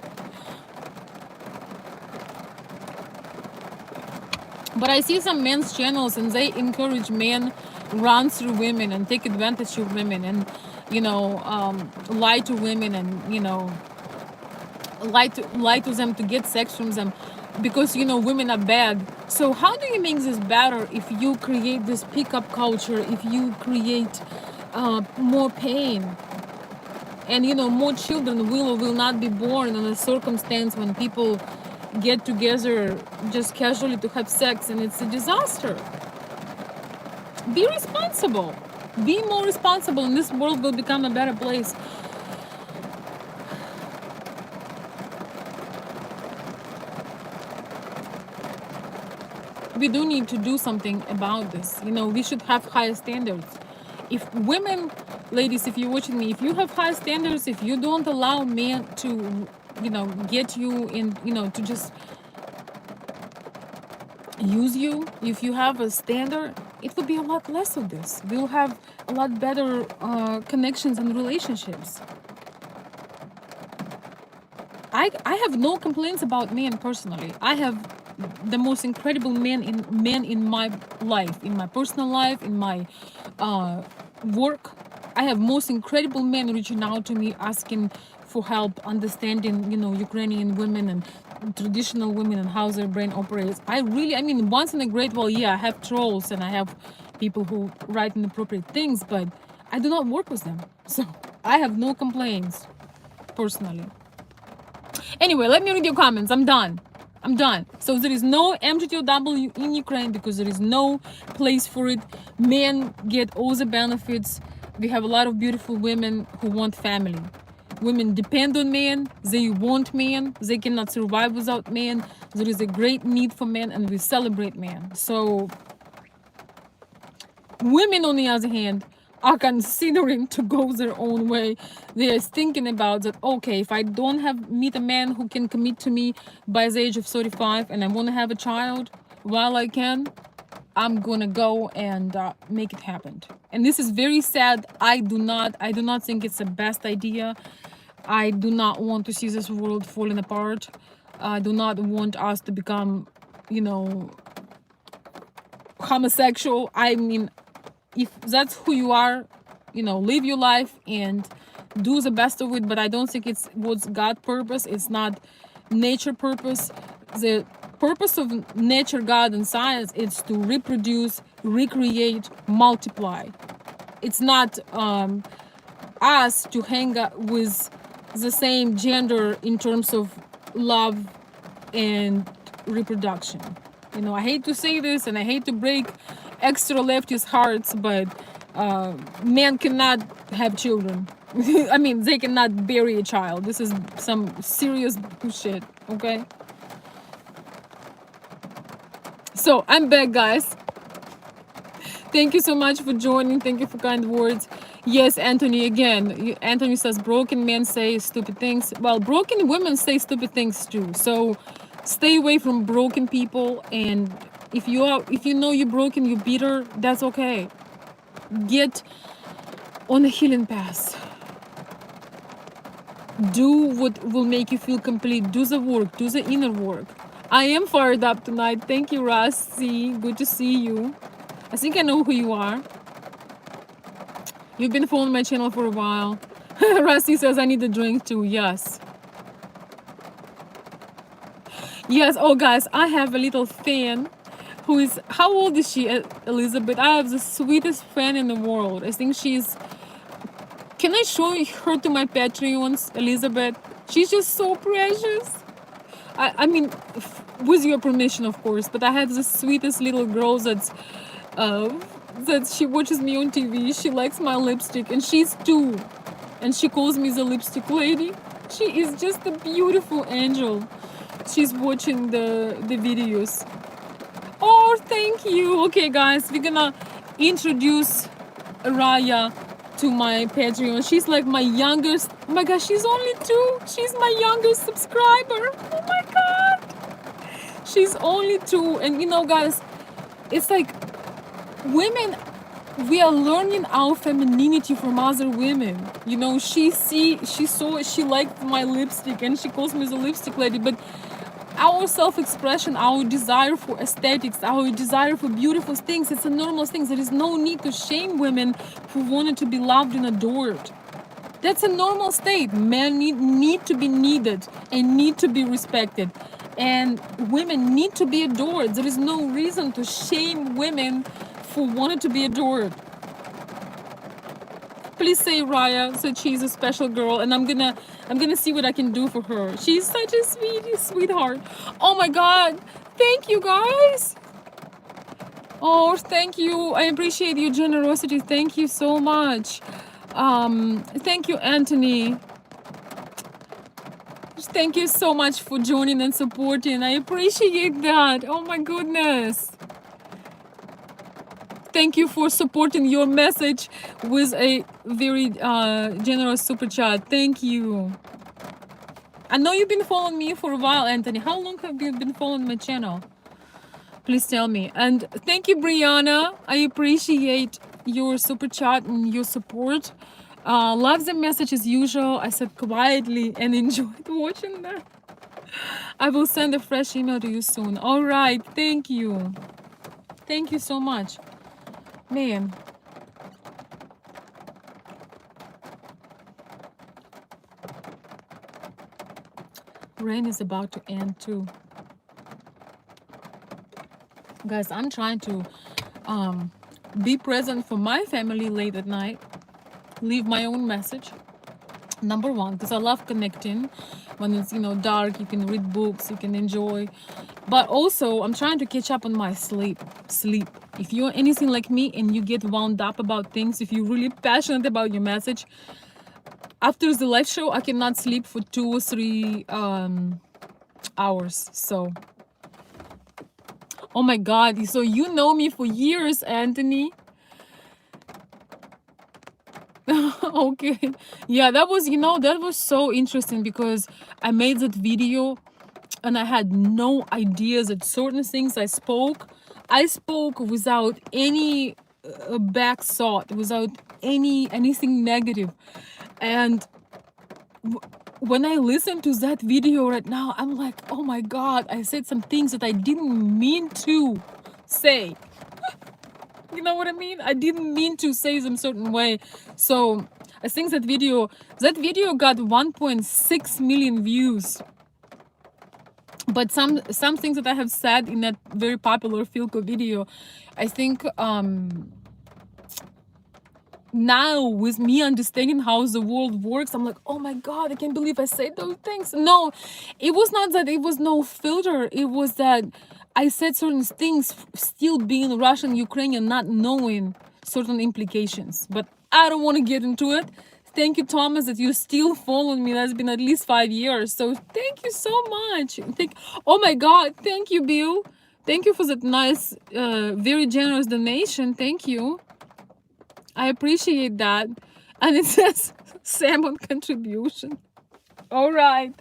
But I see some men's channels and they encourage men run through women and take advantage of women and, you know, lie to women and, you know, lie to them to get sex from them because, you know, women are bad. So how do you make this better if you create this pickup culture, if you create more pain? And, you know, more children will or will not be born in a circumstance when people get together just casually to have sex and it's a disaster. Be responsible. Be more responsible and this world will become a better place. We do need to do something about this. You know, we should have higher standards. If women, ladies, if you're watching me, if you have high standards, if you don't allow men to, you know, get you in, you know, to just use you, if you have a standard, it would be a lot less of this. We'll have a lot better connections and relationships. I have no complaints about men personally. I have the most incredible men in my life, in my personal life, in my work. I have most incredible men reaching out to me asking for help, understanding, you know, Ukrainian women and traditional women and how their brain operates. I mean, once in a great while, yeah, I have trolls and I have people who write inappropriate things, but I do not work with them. So I have no complaints personally. Anyway, let me read your comments. I'm done. So there is no MGTOW in Ukraine because there is no place for it. Men get all the benefits. We have a lot of beautiful women who want family. Women depend on men. They want men. They cannot survive without men. There is a great need for men and we celebrate men. So women, on the other hand, are considering to go their own way. They are thinking about that, okay, if I don't meet a man who can commit to me by the age of 35 and I want to have a child while I can, I'm gonna go and make it happen. And this is very sad. I do not think it's the best idea. I do not want to see this world falling apart. I do not want us to become, you know, homosexual. I mean, if that's who you are, you know, live your life and do the best of it. But I don't think it's what's God's purpose. It's not nature purpose. The purpose of nature, God, and science is to reproduce, recreate, multiply. It's not us to hang out with the same gender in terms of love and reproduction. You know, I hate to say this and I hate to break extra leftist hearts, but men cannot have children. I mean, they cannot bury a child. This is some serious bullshit, okay? So I'm back, guys. Thank you so much for joining. Thank you for kind words. Yes, Anthony, again, Anthony says broken men say stupid things. Well, broken women say stupid things too. So stay away from broken people. And if you know you're broken, you're bitter, that's okay. Get on a healing path. Do what will make you feel complete. Do the work. Do the inner work. I am fired up tonight. Thank you, Rusty. Good to see you. I think I know who you are. You've been following my channel for a while. Rusty says I need a drink too. Yes. Yes. Oh, guys, I have a little fan who is... How old is she, Elizabeth? I have the sweetest fan in the world. I think she's... Can I show her to my Patreons, Elizabeth? She's just so precious. I mean, with your permission, of course, but I have the sweetest little girl uh, that she watches me on TV. She likes my lipstick, and she's 2, and she calls me the lipstick lady. She is just a beautiful angel. She's watching the videos. Oh, thank you. Okay, guys, we're gonna introduce Raya to my Patreon. She's like my youngest. Oh my gosh, she's only 2. She's my youngest subscriber. Oh my god. She's only 2. And you know, guys, it's like women, we are learning our femininity from other women. You know, she liked my lipstick and she calls me the lipstick lady, but our self-expression, our desire for aesthetics, our desire for beautiful things, it's a normal thing. There is no need to shame women who wanted to be loved and adored. That's a normal state. Men need to be needed and need to be respected, and women need to be adored. There is no reason to shame women for wanting to be adored. Please say Raya said she's a special girl, and I'm gonna see what I can do for her. She's such a sweetheart. Oh my god, thank you guys. Oh, thank you. I appreciate your generosity. Thank you so much. Thank you, Anthony. Thank you so much for joining and supporting. I appreciate that. Oh my goodness. Thank you for supporting your message with a very generous super chat. Thank you. I know you've been following me for a while, Anthony. How long have you been following my channel? Please tell me. And thank you, Brianna. I appreciate your super chat and your support. Love the message as usual. I said quietly and enjoyed watching that. I will send a fresh email to you soon. All right. Thank you. Thank you so much. Man. Rain is about to end too. Guys, I'm trying to be present for my family late at night. Leave my own message. Number 1, because I love connecting. When it's, you know, dark, you can read books, you can enjoy. But also, I'm trying to catch up on my sleep. If you're anything like me and you get wound up about things, if you're really passionate about your message, after the live show, I cannot sleep for 2 or 3 hours. So, oh my God. So you know me for years, Anthony. Okay. Yeah, that was, you know, that was so interesting because I made that video and I had no ideas that certain things I spoke without any back thought, without anything negative. And when I listen to that video right now, I'm like, oh my God, I said some things that I didn't mean to say. You know what I mean? I didn't mean to say them certain way. So I think that video got 1.6 million views. But some things that I have said in that very popular Filco video, I think now with me understanding how the world works, I'm like, oh my God, I can't believe I said those things. No, it was not that it was no filter. It was that I said certain things still being Russian, Ukrainian, not knowing certain implications. But I don't want to get into it. Thank you, Thomas, that you're still following me. That's been at least 5 years. So thank you so much. Oh my God. Thank you, Bill. Thank you for that nice, very generous donation. Thank you. I appreciate that. And it says salmon contribution. All right.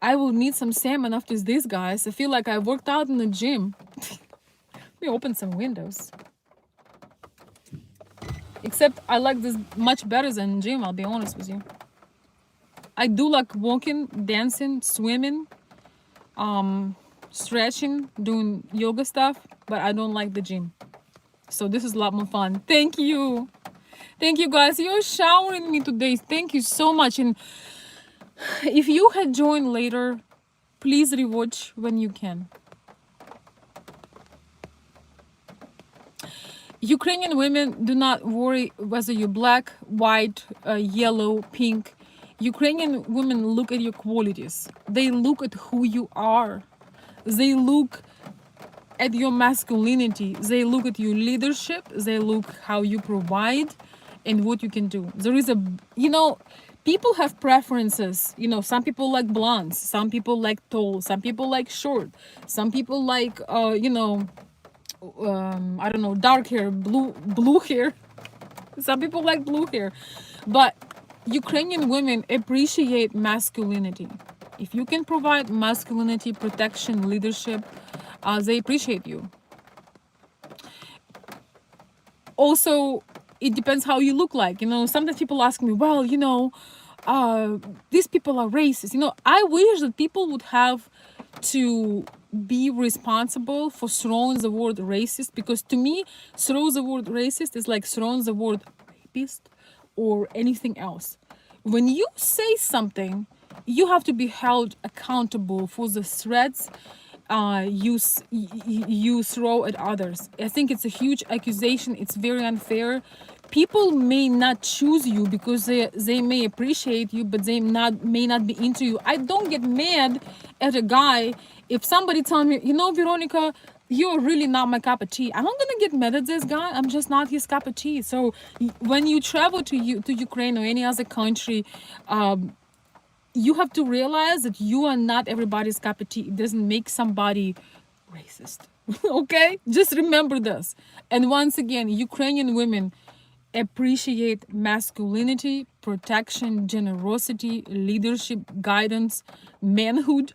I will need some salmon after this, guys. I feel like I worked out in the gym. Let me open some windows. Except I like this much better than gym, I'll be honest with you. I do like walking, dancing, swimming, stretching, doing yoga stuff, but I don't like the gym. So this is a lot more fun. Thank you. Thank you, guys. You're showering me today. Thank you so much. And if you had joined later, please rewatch when you can. Ukrainian women, do not worry whether you're black, white, yellow, pink. Ukrainian women look at your qualities. They look at who you are. They look at your masculinity. They look at your leadership. They look how you provide and what you can do. There is a, people have preferences. Some people like blondes. Some people like tall. Some people like short. Some people like, I don't know, dark hair, blue hair. Some people like blue hair. But Ukrainian women appreciate masculinity. If you can provide masculinity, protection, leadership, they appreciate you. Also, it depends how you look like. Sometimes people ask me, well, these people are racist. I wish that people would have to be responsible for throwing the word racist, because to me, throw the word racist is like throwing the word rapist or anything else. When you say something, you have to be held accountable for the threats you throw at others. I think it's a huge accusation. It's very unfair. People may not choose you because they may appreciate you, but they may not be into you. I don't get mad at a guy if somebody tells me, Veronica, you're really not my cup of tea. I'm not gonna get mad at this guy. I'm just not his cup of tea. So when you travel to Ukraine or any other country, you have to realize that you are not everybody's cup of tea. It doesn't make somebody racist. Okay? Just remember this. And once again, Ukrainian women appreciate masculinity, protection, generosity, leadership, guidance, manhood.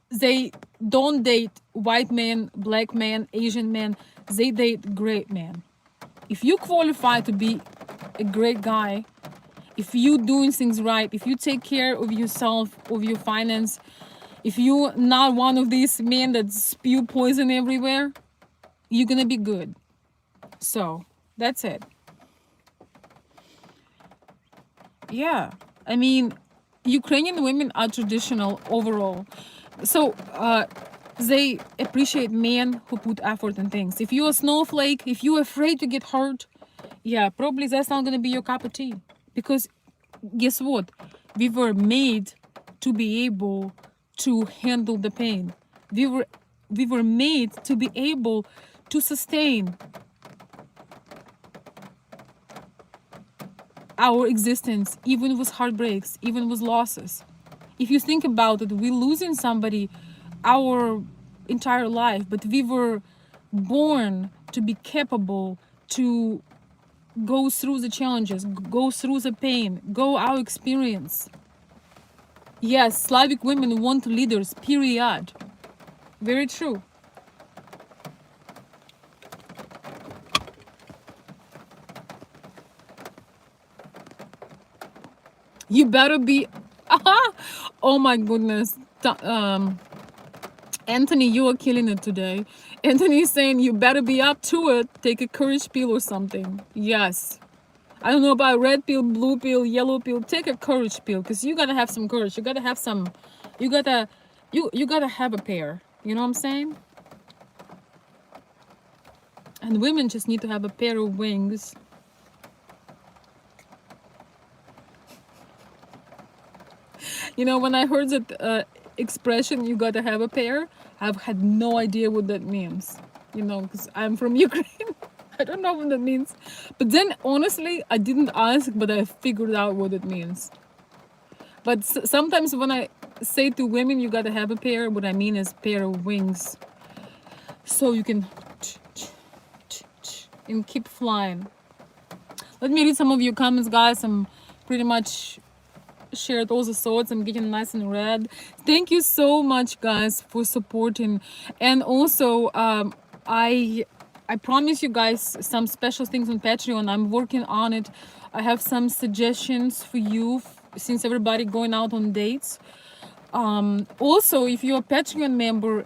They don't date white men, black men, Asian men. They date great men. If you qualify to be a great guy, if you doing things right, if you take care of yourself, of your finance, if you're not one of these men that spew poison everywhere, you're gonna be good. So that's it. Yeah, I mean, Ukrainian women are traditional overall. So they appreciate men who put effort in things. If you're a snowflake, if you're afraid to get hurt, yeah, probably that's not gonna be your cup of tea. Because guess what? We were made to be able to handle the pain. We were made to be able to sustain our existence, even with heartbreaks, even with losses. If you think about it, we're losing somebody our entire life, but we were born to be capable to go through the challenges, go through the pain, go our experience. Yes, Slavic women want leaders, period. Very true. You better be, oh my goodness. Anthony, you are killing it today. Anthony is saying you better be up to it. Take a courage pill or something. Yes. I don't know about red pill, blue pill, yellow pill. Take a courage pill, because you gotta have some courage. You gotta have some, you gotta have a pair. You know what I'm saying? And women just need to have a pair of wings. When I heard that expression, you gotta have a pair, I've had no idea what that means. Because I'm from Ukraine. I don't know what that means. But then, honestly, I didn't ask, but I figured out what it means. But sometimes when I say to women, you gotta have a pair, what I mean is pair of wings. So you can and keep flying. Let me read some of your comments, guys. I'm pretty much shared all the thoughts. I'm getting nice and red. Thank you so much, guys, for supporting. And also I promise you guys some special things on Patreon. I'm working on it. I have some suggestions for you, since everybody going out on dates. Also, if you're a Patreon member,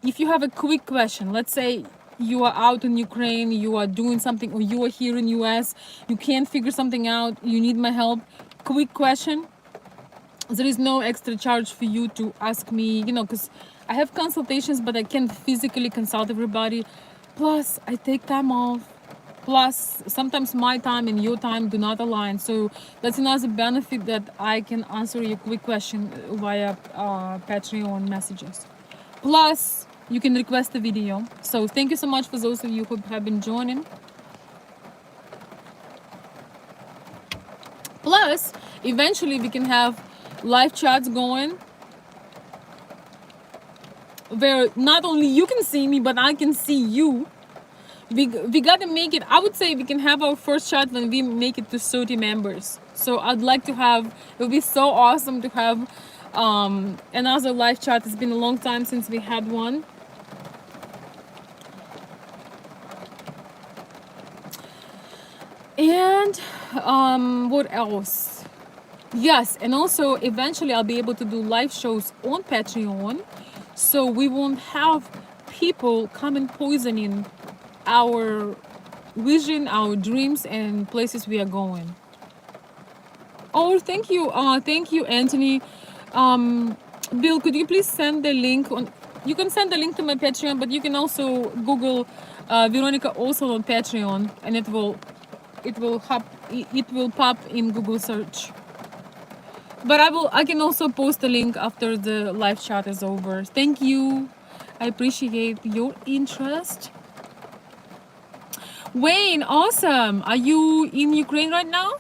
if you have a quick question, let's say you are out in Ukraine, you are doing something, or you are here in US, you can't figure something out, you need my help, quick question, there is no extra charge for you to ask me, because I have consultations, but I can't physically consult everybody. Plus, I take time off. Plus, sometimes my time and your time do not align. So that's another benefit, that I can answer your quick question via Patreon messages. Plus, you can request a video. So thank you so much for those of you who have been joining. Plus, eventually we can have live chats going where not only you can see me, but I can see you. We gotta make it. I would say we can have our first chat when we make it to 30 members. So I'd like to have, it would be so awesome to have another live chat. It's been a long time since we had one. And what else? Yes, and also eventually I'll be able to do live shows on Patreon, so we won't have people come and poisoning our vision, our dreams, and places we are going. Oh, thank you, Anthony. Bill, could you please send the link on? You can send the link to my Patreon, but you can also Google Veronica also on Patreon, and it will pop in Google search. But I can also post a link after the live chat is over. Thank you. I appreciate your interest. Wayne, awesome. Are you in Ukraine right now?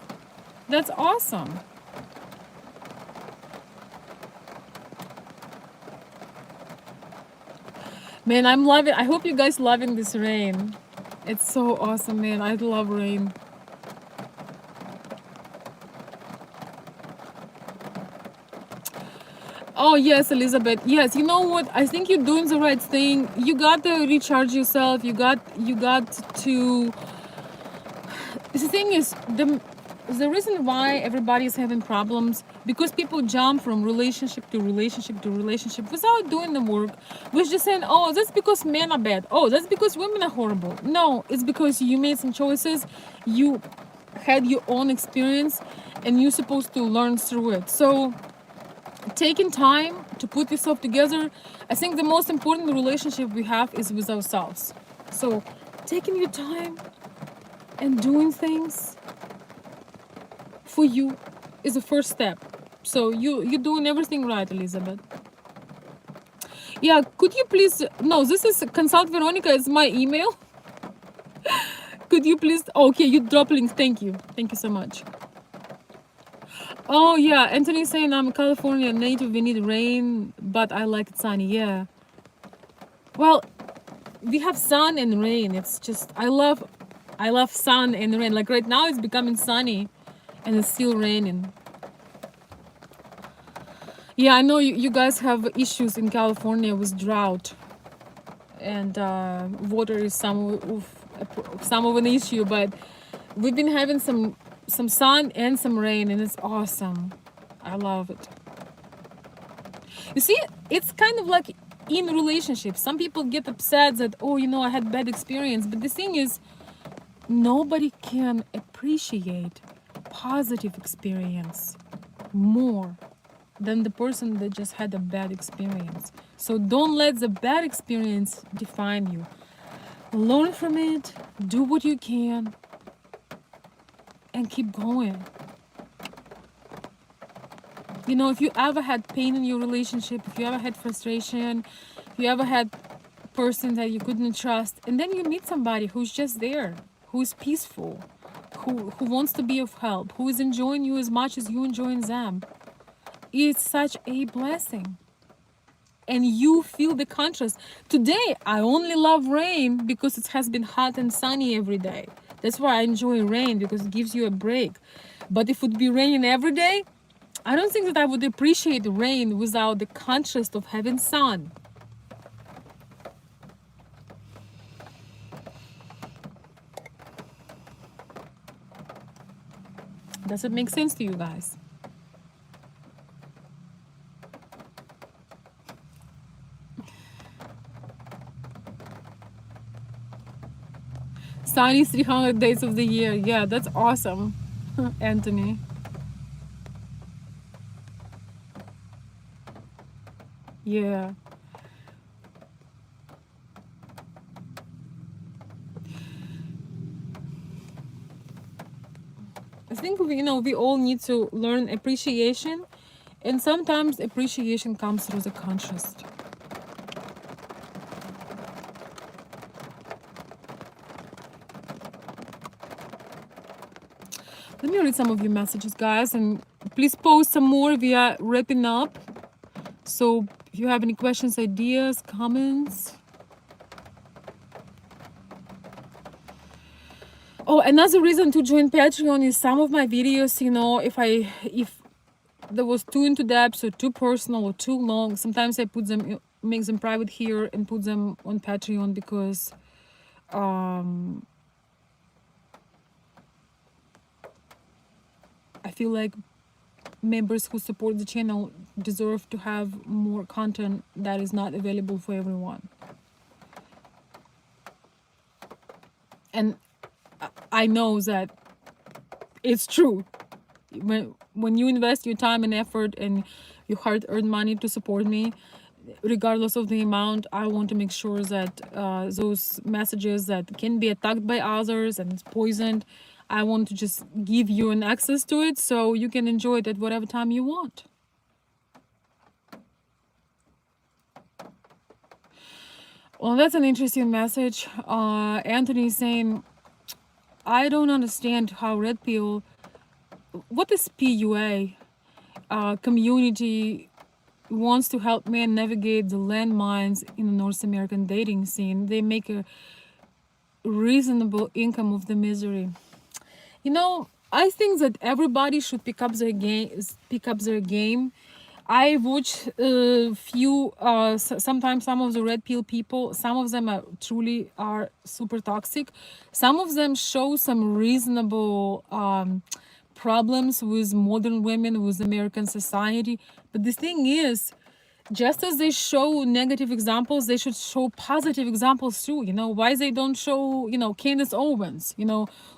That's awesome. Man, I'm loving, I hope you guys loving this rain. It's so awesome, man. I love rain. Oh yes, Elizabeth. Yes, you know what? I think you're doing the right thing. You got to recharge yourself. You got to. The thing is, the reason why everybody is having problems, because people jump from relationship to relationship to relationship without doing the work. We're just saying, oh, that's because men are bad. Oh, that's because women are horrible. No, it's because you made some choices. You had your own experience, and you're supposed to learn through it. So taking time to put yourself together, I think the most important relationship we have is with ourselves. So taking your time and doing things for you is the first step. So you're doing everything right, Elizabeth. Yeah, could you please, no, this is Consult Veronica, it's my email. Could you please, okay, you drop links. Thank you so much. Oh yeah, Anthony's saying I'm a California native, we need rain, but I like it sunny. Yeah, well, we have sun and rain. It's just, I love sun and rain. Like right now it's becoming sunny and it's still raining. Yeah, I know you guys have issues in California with drought, and water is some of an issue, but we've been having some sun and some rain, and it's awesome. I love it. You see, it's kind of like in relationships. Some people get upset that, oh, you know, I had bad experience, but the thing is, nobody can appreciate positive experience more than the person that just had a bad experience. So don't let the bad experience define you. Learn from it, do what you can, and keep going. You know, if you ever had pain in your relationship, if you ever had frustration, if you ever had a person that you couldn't trust, and then you meet somebody who's just there, who's peaceful, who wants to be of help, who is enjoying you as much as you enjoying them, it's such a blessing. And you feel the contrast. Today, I only love rain because it has been hot and sunny every day. That's why I enjoy rain, because it gives you a break. But if it would be raining every day, I don't think that I would appreciate rain without the contrast of having sun. Does it make sense to you guys? Sunny 300 days of the year. Yeah, that's awesome, Anthony. Yeah. I think we all need to learn appreciation, and sometimes appreciation comes through the conscious. Let me read some of your messages, guys, and please post some more. We are wrapping up. So if you have any questions, ideas, comments. Oh, another reason to join Patreon is some of my videos, if there was too into depth or too personal or too long, sometimes I put them, make them private here and put them on Patreon, because I feel like members who support the channel deserve to have more content that is not available for everyone. And I know that it's true. When you invest your time and effort and your hard-earned money to support me, regardless of the amount, I want to make sure that those messages that can be attacked by others and it's poisoned, I want to just give you an access to it so you can enjoy it at whatever time you want. Well, that's an interesting message. Anthony is saying, I don't understand how Red Pill, what is PUA? Community wants to help men navigate the landmines in the North American dating scene. They make a reasonable income of the misery. I think that everybody should pick up their game. I watch few sometimes some of the red pill people, some of them truly are super toxic. Some of them show some reasonable problems with modern women, with American society. But the thing is, just as they show negative examples, they should show positive examples too. Why they don't show, Candace Owens,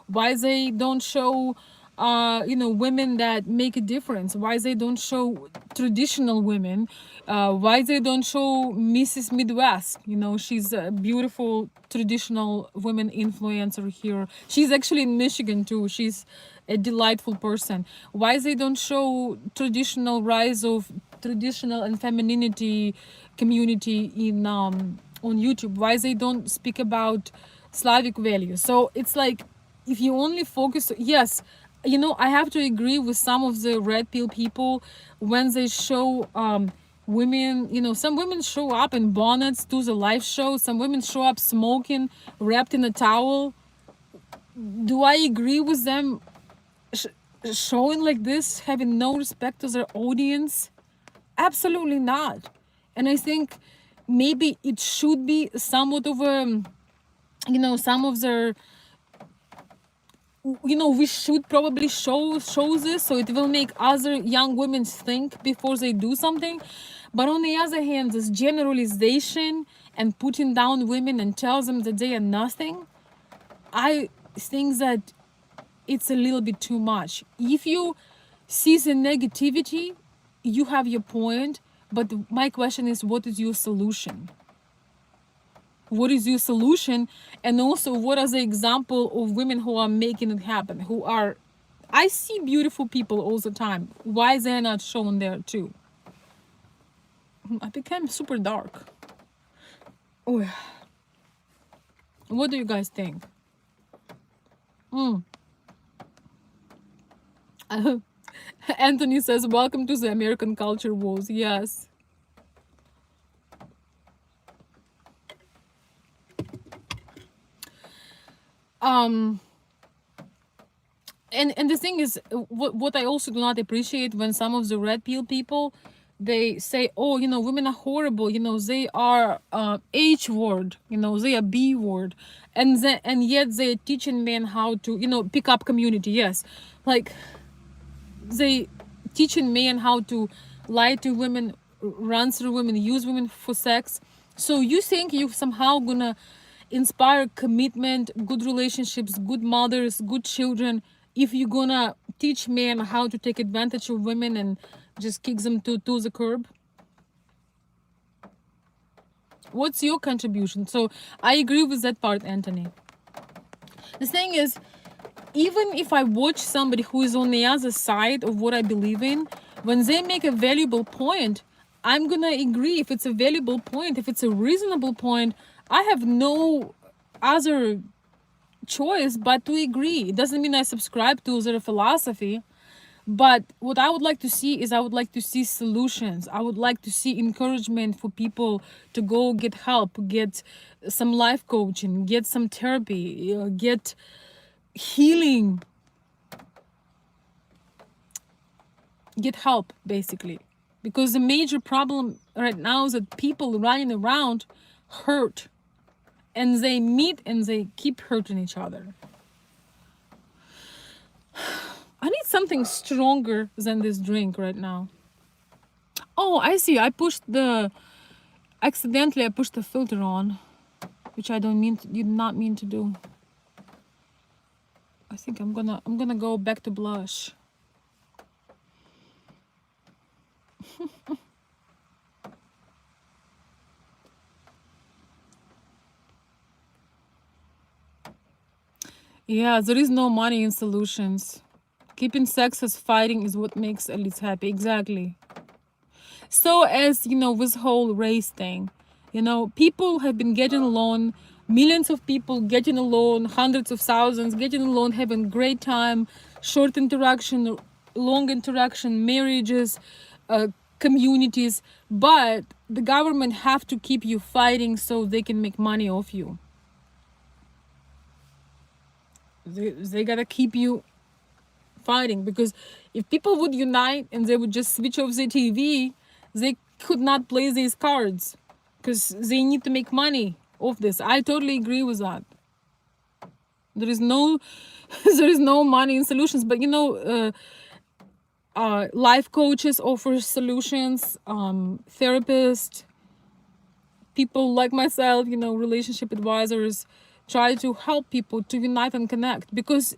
why they don't show women that make a difference, why they don't show traditional women, why they don't show Mrs. Midwest. She's a beautiful traditional women influencer here. She's actually in Michigan too. She's a delightful person. Why they don't show traditional rise of traditional and femininity community in on YouTube? Why they don't speak about Slavic values? So it's like, if you only focus, yes, I have to agree with some of the red pill people when they show women, some women show up in bonnets to the live show, some women show up smoking, wrapped in a towel. Do I agree with them showing like this, having no respect to their audience? Absolutely not. And I think maybe it should be somewhat of a, some of their, we should probably show this, so it will make other young women think before they do something. But on the other hand, this generalization and putting down women and tells them that they are nothing, I think that it's a little bit too much. If you see the negativity, you have your point, but my question is, what is your solution? What is your solution? And also, what are the example of women who are making it happen, who are, I see beautiful people all the time, why they're not shown there too? I became super dark. Oh, what do you guys think? Anthony says, welcome to the American culture wars. Yes. And the thing is, what I also do not appreciate, when some of the red pill people, they say, oh, women are horrible, they are H word, they are B word, and yet they're teaching men how to, pick up community. Yes, like they teaching men how to lie to women, run through women, use women for sex. So you think you somehow gonna inspire commitment, good relationships, good mothers, good children, if you're gonna teach men how to take advantage of women and just kick them to the curb? What's your contribution? So I agree with that part, Anthony. The thing is, even if I watch somebody who is on the other side of what I believe in, when they make a valuable point, I'm gonna agree. If it's a valuable point, if it's a reasonable point, I have no other choice but to agree. It doesn't mean I subscribe to their philosophy, but what I would like to see is I would like to see solutions. I would like to see encouragement for people to go get help, get some life coaching, get some therapy, get healing, get help, basically. Because the major problem right now is that people running around hurt, and they meet and they keep hurting each other. I need something stronger than this drink right now. Oh, I see. Accidentally I pushed the filter on, which I did not mean to do. I think I'm gonna go back to blush. Yeah, there is no money in solutions. Keeping sex as fighting is what makes elites happy. Exactly. So as you know, this whole race thing, people have been getting along, millions of people getting along, hundreds of thousands getting along, having great time, short interaction, long interaction, marriages, communities, but the government have to keep you fighting so they can make money off you. They gotta keep you fighting, because if people would unite and they would just switch off the TV, they could not play these cards because they need to make money off this. I totally agree with that. There is no there is no money in solutions, but life coaches offer solutions, therapists, people like myself, relationship advisors try to help people to unite and connect, because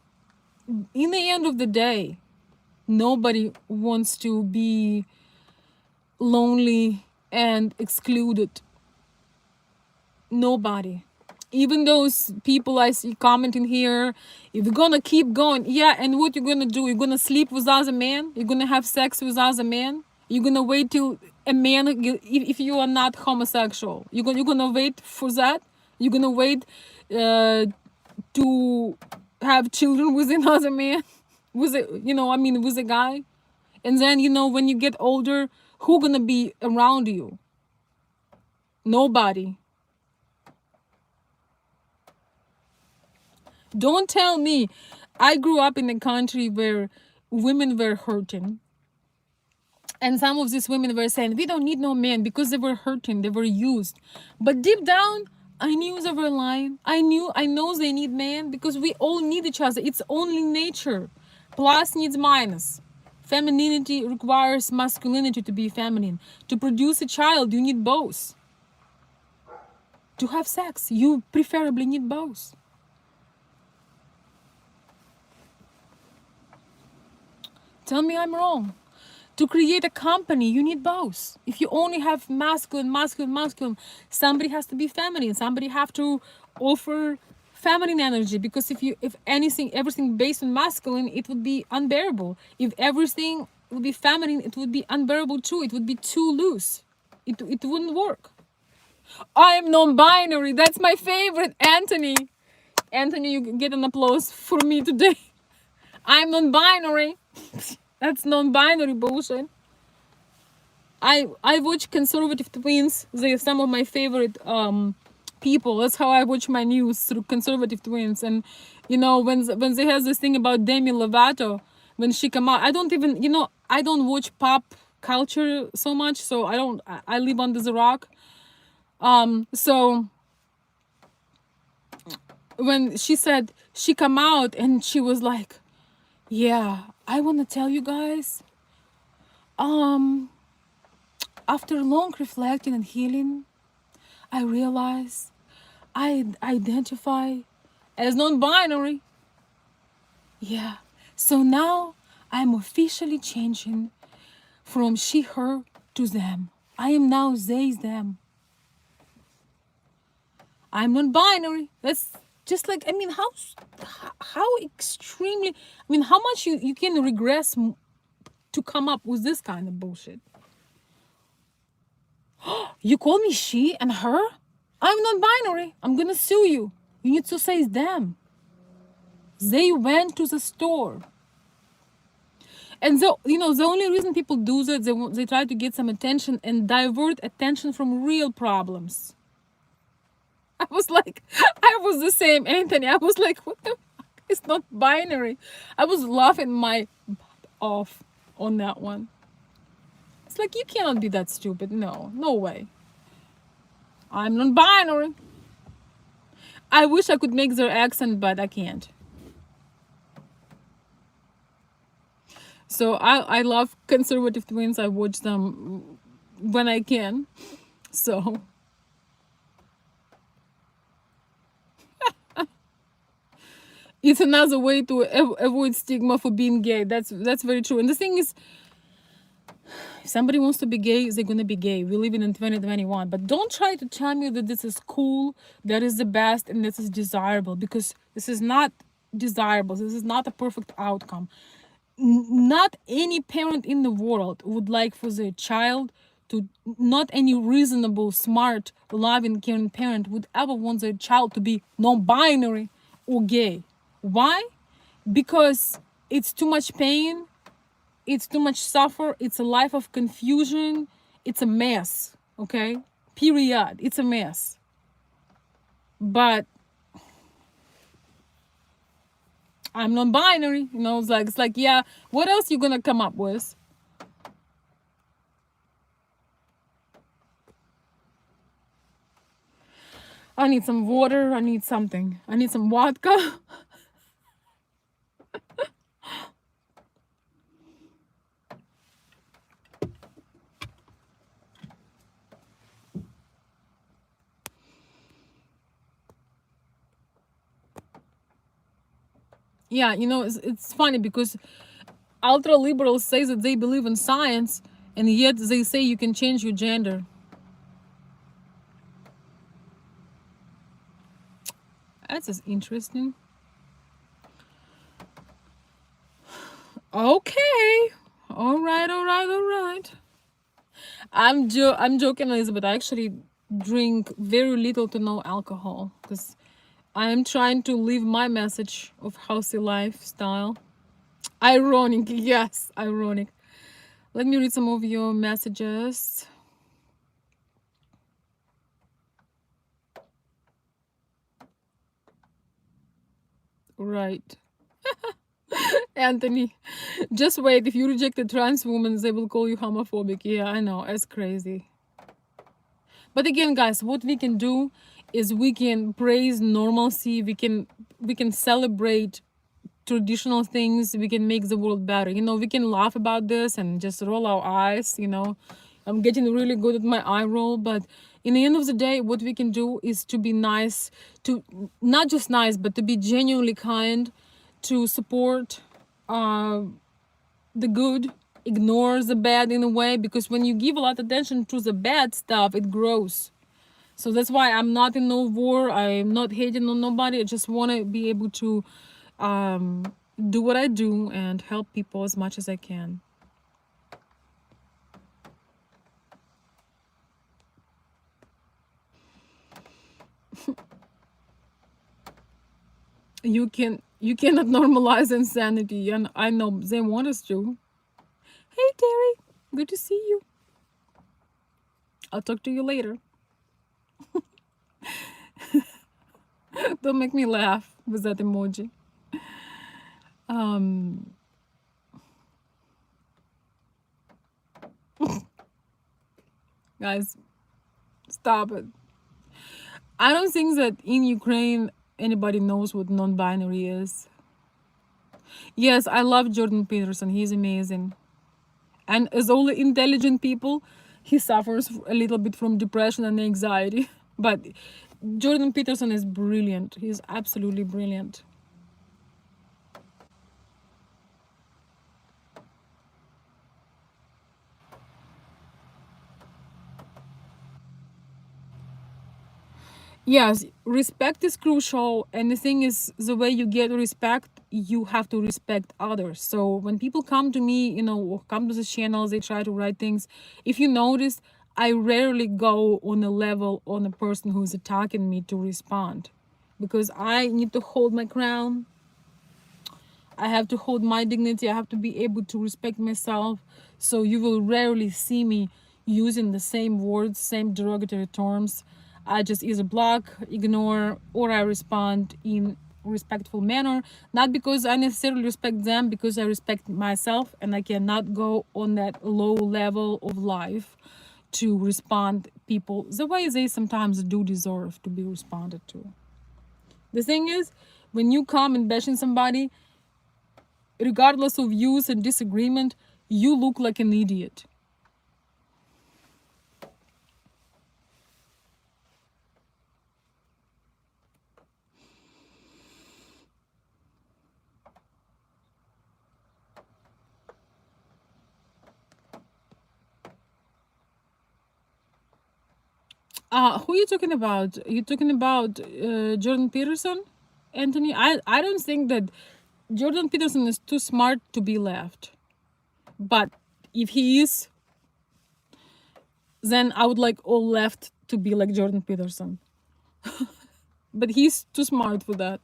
in the end of the day, nobody wants to be lonely and excluded. Nobody. Even those people I see commenting here, if you're gonna keep going, yeah, and what you're gonna do? You're gonna sleep with other men? You're gonna have sex with other men? You're gonna wait till a man, if you are not homosexual, you're gonna wait for that? You're gonna wait to have children with another man? With a guy? And then, when you get older, who gonna be around you? Nobody. Don't tell me. I grew up in a country where women were hurting. And some of these women were saying, we don't need no men, because they were hurting, they were used. But deep down, I knew they were lying. I know they need men, because we all need each other. It's only nature. Plus needs minus. Femininity requires masculinity to be feminine. To produce a child, you need both. To have sex, you preferably need both. Tell me I'm wrong. To create a company, you need both. If you only have masculine, somebody has to be feminine. Somebody have to offer feminine energy, because if everything based on masculine, it would be unbearable. If everything would be feminine, it would be unbearable too. It would be too loose. It wouldn't work. I am non-binary. That's my favorite, Anthony. Anthony, you get an applause for me today. I'm non-binary. That's non-binary bullshit. I watch conservative twins. They're some of my favorite people. That's how I watch my news, through conservative twins. And when they have this thing about Demi Lovato, when she come out, I don't even I don't watch pop culture so much, so I live under the rock. So when she said she come out and she was like, yeah, I want to tell you guys, after long reflecting and healing, I realized I identify as non-binary. Yeah, so now I'm officially changing from she, her to them. I am now they, them. I'm non-binary. Just like, I mean, how extremely, I mean, how much you can regress to come up with this kind of bullshit. You call me she and her? I'm non-binary. I'm gonna sue you. You need to say them. They went to the store. And the only reason people do that, they try to get some attention and divert attention from real problems. I was like, I was the same, Anthony. I was like, what the fuck? It's not binary. I was laughing my butt off on that one. It's like, you cannot be that stupid. No, no way. I'm non-binary. I wish I could make their accent, but I can't. So I love conservative twins. I watch them when I can. So it's another way to avoid stigma for being gay. That's very true. And the thing is, if somebody wants to be gay, they're gonna be gay. We live in 2021. But don't try to tell me that this is cool, that is the best, and this is desirable, because this is not desirable. This is not a perfect outcome. Not any parent in the world would like for their child to, not any reasonable, smart, loving, caring parent would ever want their child to be non-binary or gay. Why? Because it's too much pain, it's too much suffer, it's a life of confusion, it's a mess, okay? Period. It's a mess. But I'm non-binary, it's like, yeah, what else you gonna come up with? I need some water, I need something. I need some vodka. Yeah, it's funny because ultra liberals say that they believe in science, and yet they say you can change your gender. That's just interesting. Okay. All right, all right, all right. I'm joking, Elizabeth. I actually drink very little to no alcohol because I am trying to live my message of healthy lifestyle. Ironic, yes, ironic. Let me read some of your messages. Right. Anthony, just wait. If you reject a trans woman, they will call you homophobic. Yeah, I know. It's crazy. But again, guys, what we can do is we can praise normalcy. We can celebrate traditional things. We can make the world better. We can laugh about this and just roll our eyes. I'm getting really good at my eye roll, but in the end of the day, what we can do is to be nice, to not just nice, but to be genuinely kind, to support the good, ignore the bad in a way, because when you give a lot of attention to the bad stuff, it grows. So that's why I'm not in no war. I'm not hating on nobody. I just want to be able to do what I do and help people as much as I can. You cannot normalize insanity, and I know they want us to. Hey Terry, good to see you. I'll talk to you later. Don't make me laugh with that emoji. Guys, stop it. I don't think that in Ukraine anybody knows what non-binary is. Yes, I love Jordan Peterson. He's amazing. And as all the intelligent people, he suffers a little bit from depression and anxiety. But Jordan Peterson is brilliant. He's absolutely brilliant. Yes, respect is crucial, and the thing is, the way you get respect, you have to respect others. So when people come to me, or come to the channels, they try to write things. If you notice, I rarely go on a level on a person who's attacking me to respond, because I need to hold my crown. I have to hold my dignity. I have to be able to respect myself. So you will rarely see me using the same words, same derogatory terms. I just either block, ignore, or I respond in respectful manner. Not because I necessarily respect them, because I respect myself, and I cannot go on that low level of life to respond people the way they sometimes do deserve to be responded to. The thing is, when you come and bashing somebody, regardless of views and disagreement, you look like an idiot. Who are you talking about? Are you talking about Jordan Peterson, Anthony? I don't think that Jordan Peterson is too smart to be left. But if he is, then I would like all left to be like Jordan Peterson. But he's too smart for that.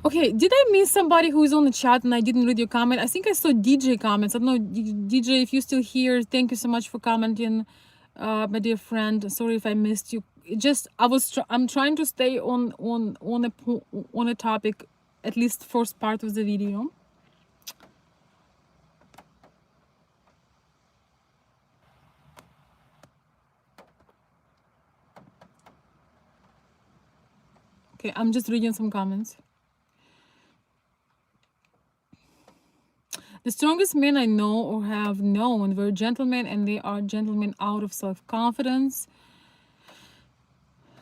Okay, did I miss somebody who is on the chat and I didn't read your comment? I think I saw DJ comments. I don't know, DJ, if you're still here, thank you so much for commenting, my dear friend. Sorry if I missed you. Just I'm trying to stay on a topic, at least first part of the video. Okay, I'm just reading some comments. The strongest men I know or have known were gentlemen, and they are gentlemen out of self-confidence,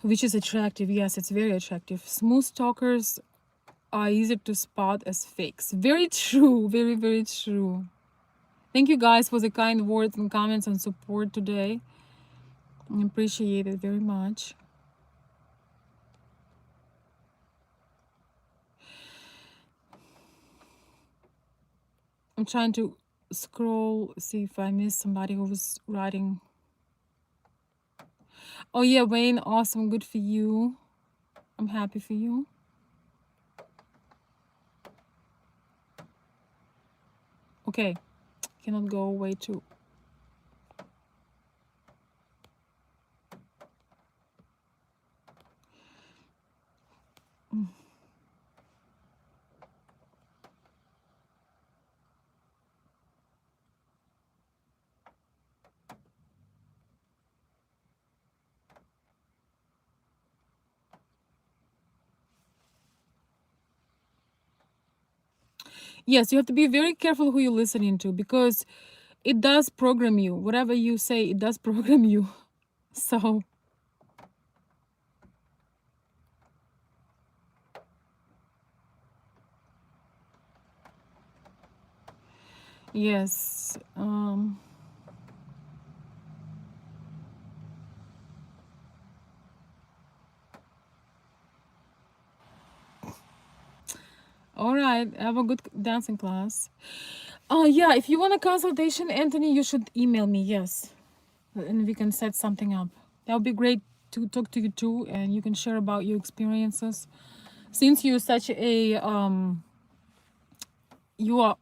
which is attractive. Yes, it's very attractive. Smooth talkers are easier to spot as fakes. Very true. Very, very true. Thank you guys for the kind words and comments and support today. I appreciate it very much. I'm trying to scroll, see if I missed somebody who was writing. Oh yeah, Wayne, awesome. Good for you. I'm happy for you. Okay, cannot go away too. Yes, you have to be very careful who you're listening to, because it does program you. Whatever you say, it does program you. So, yes. All right. Have a good dancing class. Oh, yeah. If you want a consultation, Anthony, you should email me. Yes. And we can set something up. That would be great to talk to you too. And you can share about your experiences. Since you're such a, you are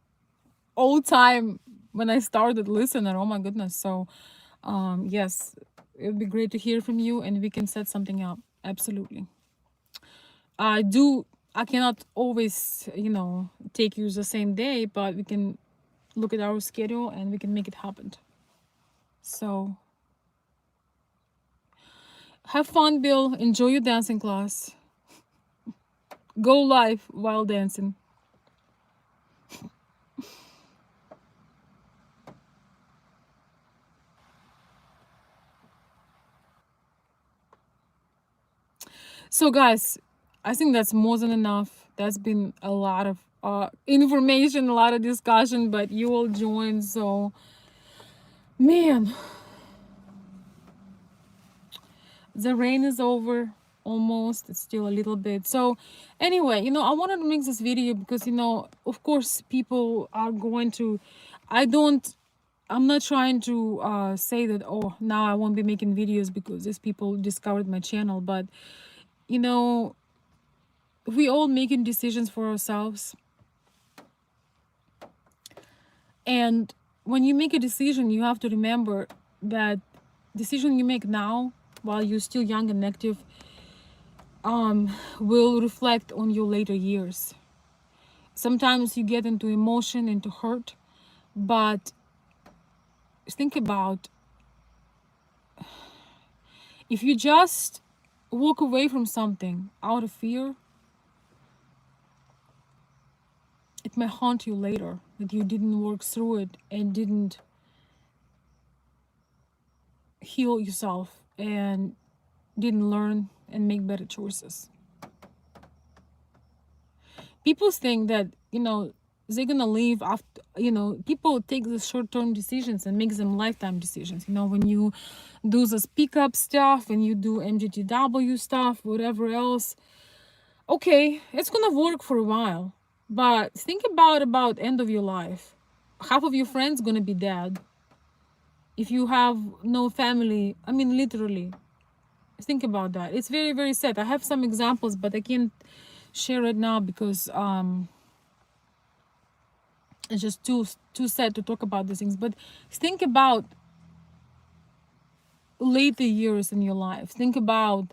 all time when I started listener. Oh my goodness. So, yes, it would be great to hear from you and we can set something up. Absolutely. I cannot always, take you the same day, but we can look at our schedule and we can make it happen. So have fun, Bill. Enjoy your dancing class. Go live while dancing. So guys, I think that's more than enough. That's been a lot of information, a lot of discussion, but you all joined. So, man, the rain is over almost. It's still a little bit. So, anyway, I wanted to make this video because, of course, people are going to. I don't. I'm not trying to say that, oh, now I won't be making videos because these people discovered my channel. But, you know, we all making decisions for ourselves. And when you make a decision, you have to remember that decision you make now while you're still young and active will reflect on your later years. Sometimes you get into emotion, into hurt, but think about if you just walk away from something out of fear, it may haunt you later that you didn't work through it and didn't heal yourself and didn't learn and make better choices. People think that, they're gonna leave after, people take the short-term decisions and make them lifetime decisions. When you do the speak up stuff, when you do MGTOW stuff, whatever else, okay, it's gonna work for a while. But think about end of your life. Half of your friends gonna be dead. If you have no family, I mean literally, think about that. It's very, very sad. I have some examples, but I can't share it now because it's just too sad to talk about these things. But think about later years in your life. Think about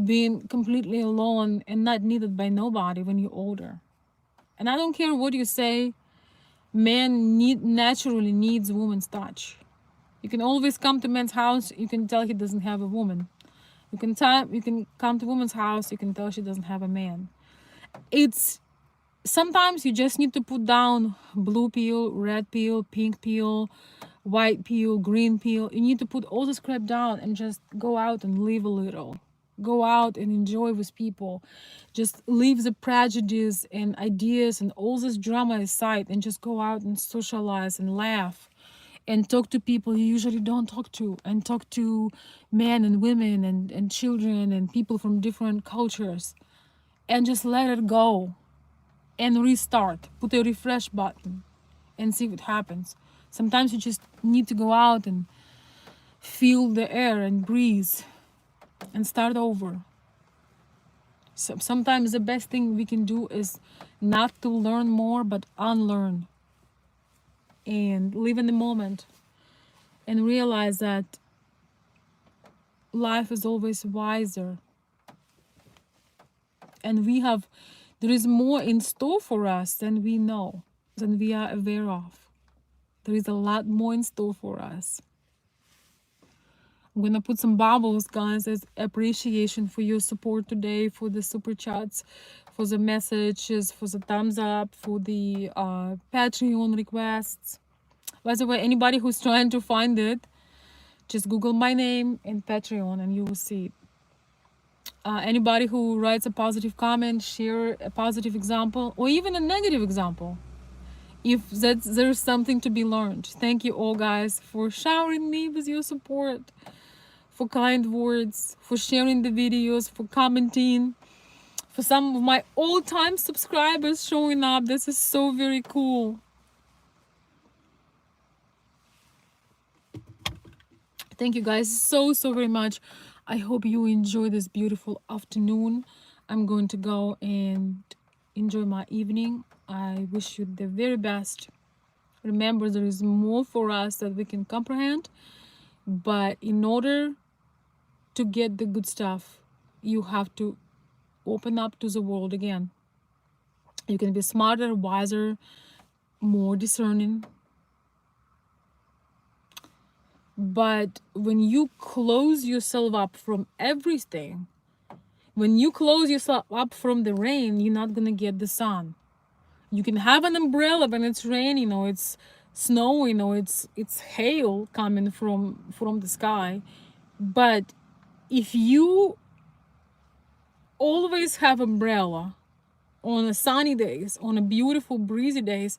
being completely alone and not needed by nobody when you're older. And I don't care what you say, man naturally needs woman's touch. You can always come to man's house, you can tell he doesn't have a woman. You can come to woman's house, you can tell she doesn't have a man. It's sometimes you just need to put down blue pill, red pill, pink pill, white pill, green pill. You need to put all this crap down and just go out and live a little. Go out and enjoy with people. Just leave the prejudice and ideas and all this drama aside and just go out and socialize and laugh and talk to people you usually don't talk to, and talk to men and women and children and people from different cultures, and just let it go and restart. Put a refresh button and see what happens. Sometimes you just need to go out and feel the air and breathe and start over. So sometimes the best thing we can do is not to learn more, but unlearn and live in the moment and realize that life is always wiser. And there is more in store for us than we know, than we are aware of. There is a lot more in store for us. I'm gonna put some bubbles, guys, as appreciation for your support today, for the super chats, for the messages, for the thumbs up, for the Patreon requests. By the way, anybody who's trying to find it, just Google my name and Patreon and you will see it. Anybody who writes a positive comment, share a positive example, or even a negative example, if there's something to be learned. Thank you all, guys, for showering me with your support, for kind words, for sharing the videos, for commenting, for some of my old-time subscribers showing up. This is so very cool. Thank you guys so very much. I hope you enjoy this beautiful afternoon. I'm going to go and enjoy my evening. I wish you the very best. Remember, there is more for us that we can comprehend, but in order to get the good stuff, you have to open up to the world again. You can be smarter, wiser, more discerning. But when you close yourself up from everything, when you close yourself up from the rain, you're not gonna get the sun. You can have an umbrella when it's raining, or it's snowing, or it's hail coming from the sky. But if you always have umbrella on a sunny days, on a beautiful breezy days,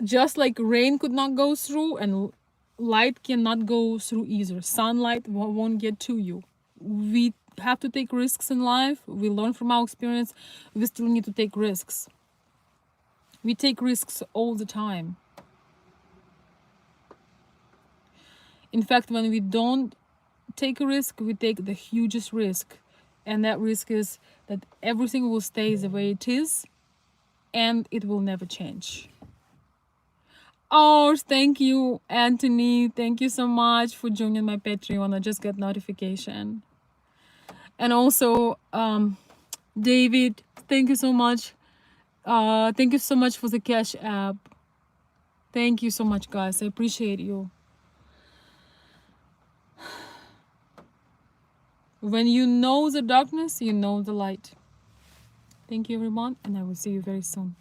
just like rain could not go through and light cannot go through either. Sunlight won't get to you. We have to take risks in life. We learn from our experience. We still need to take risks. We take risks all the time. In fact, when we don't take a risk, we take the hugest risk. And that risk is that everything will stay the way it is and it will never change. Oh, thank you, Anthony. Thank you so much for joining my Patreon. I just got notification. And also, David, thank you so much. Thank you so much for the Cash App. Thank you so much, guys. I appreciate you. When you know the darkness, you know the light. Thank you, everyone, and I will see you very soon.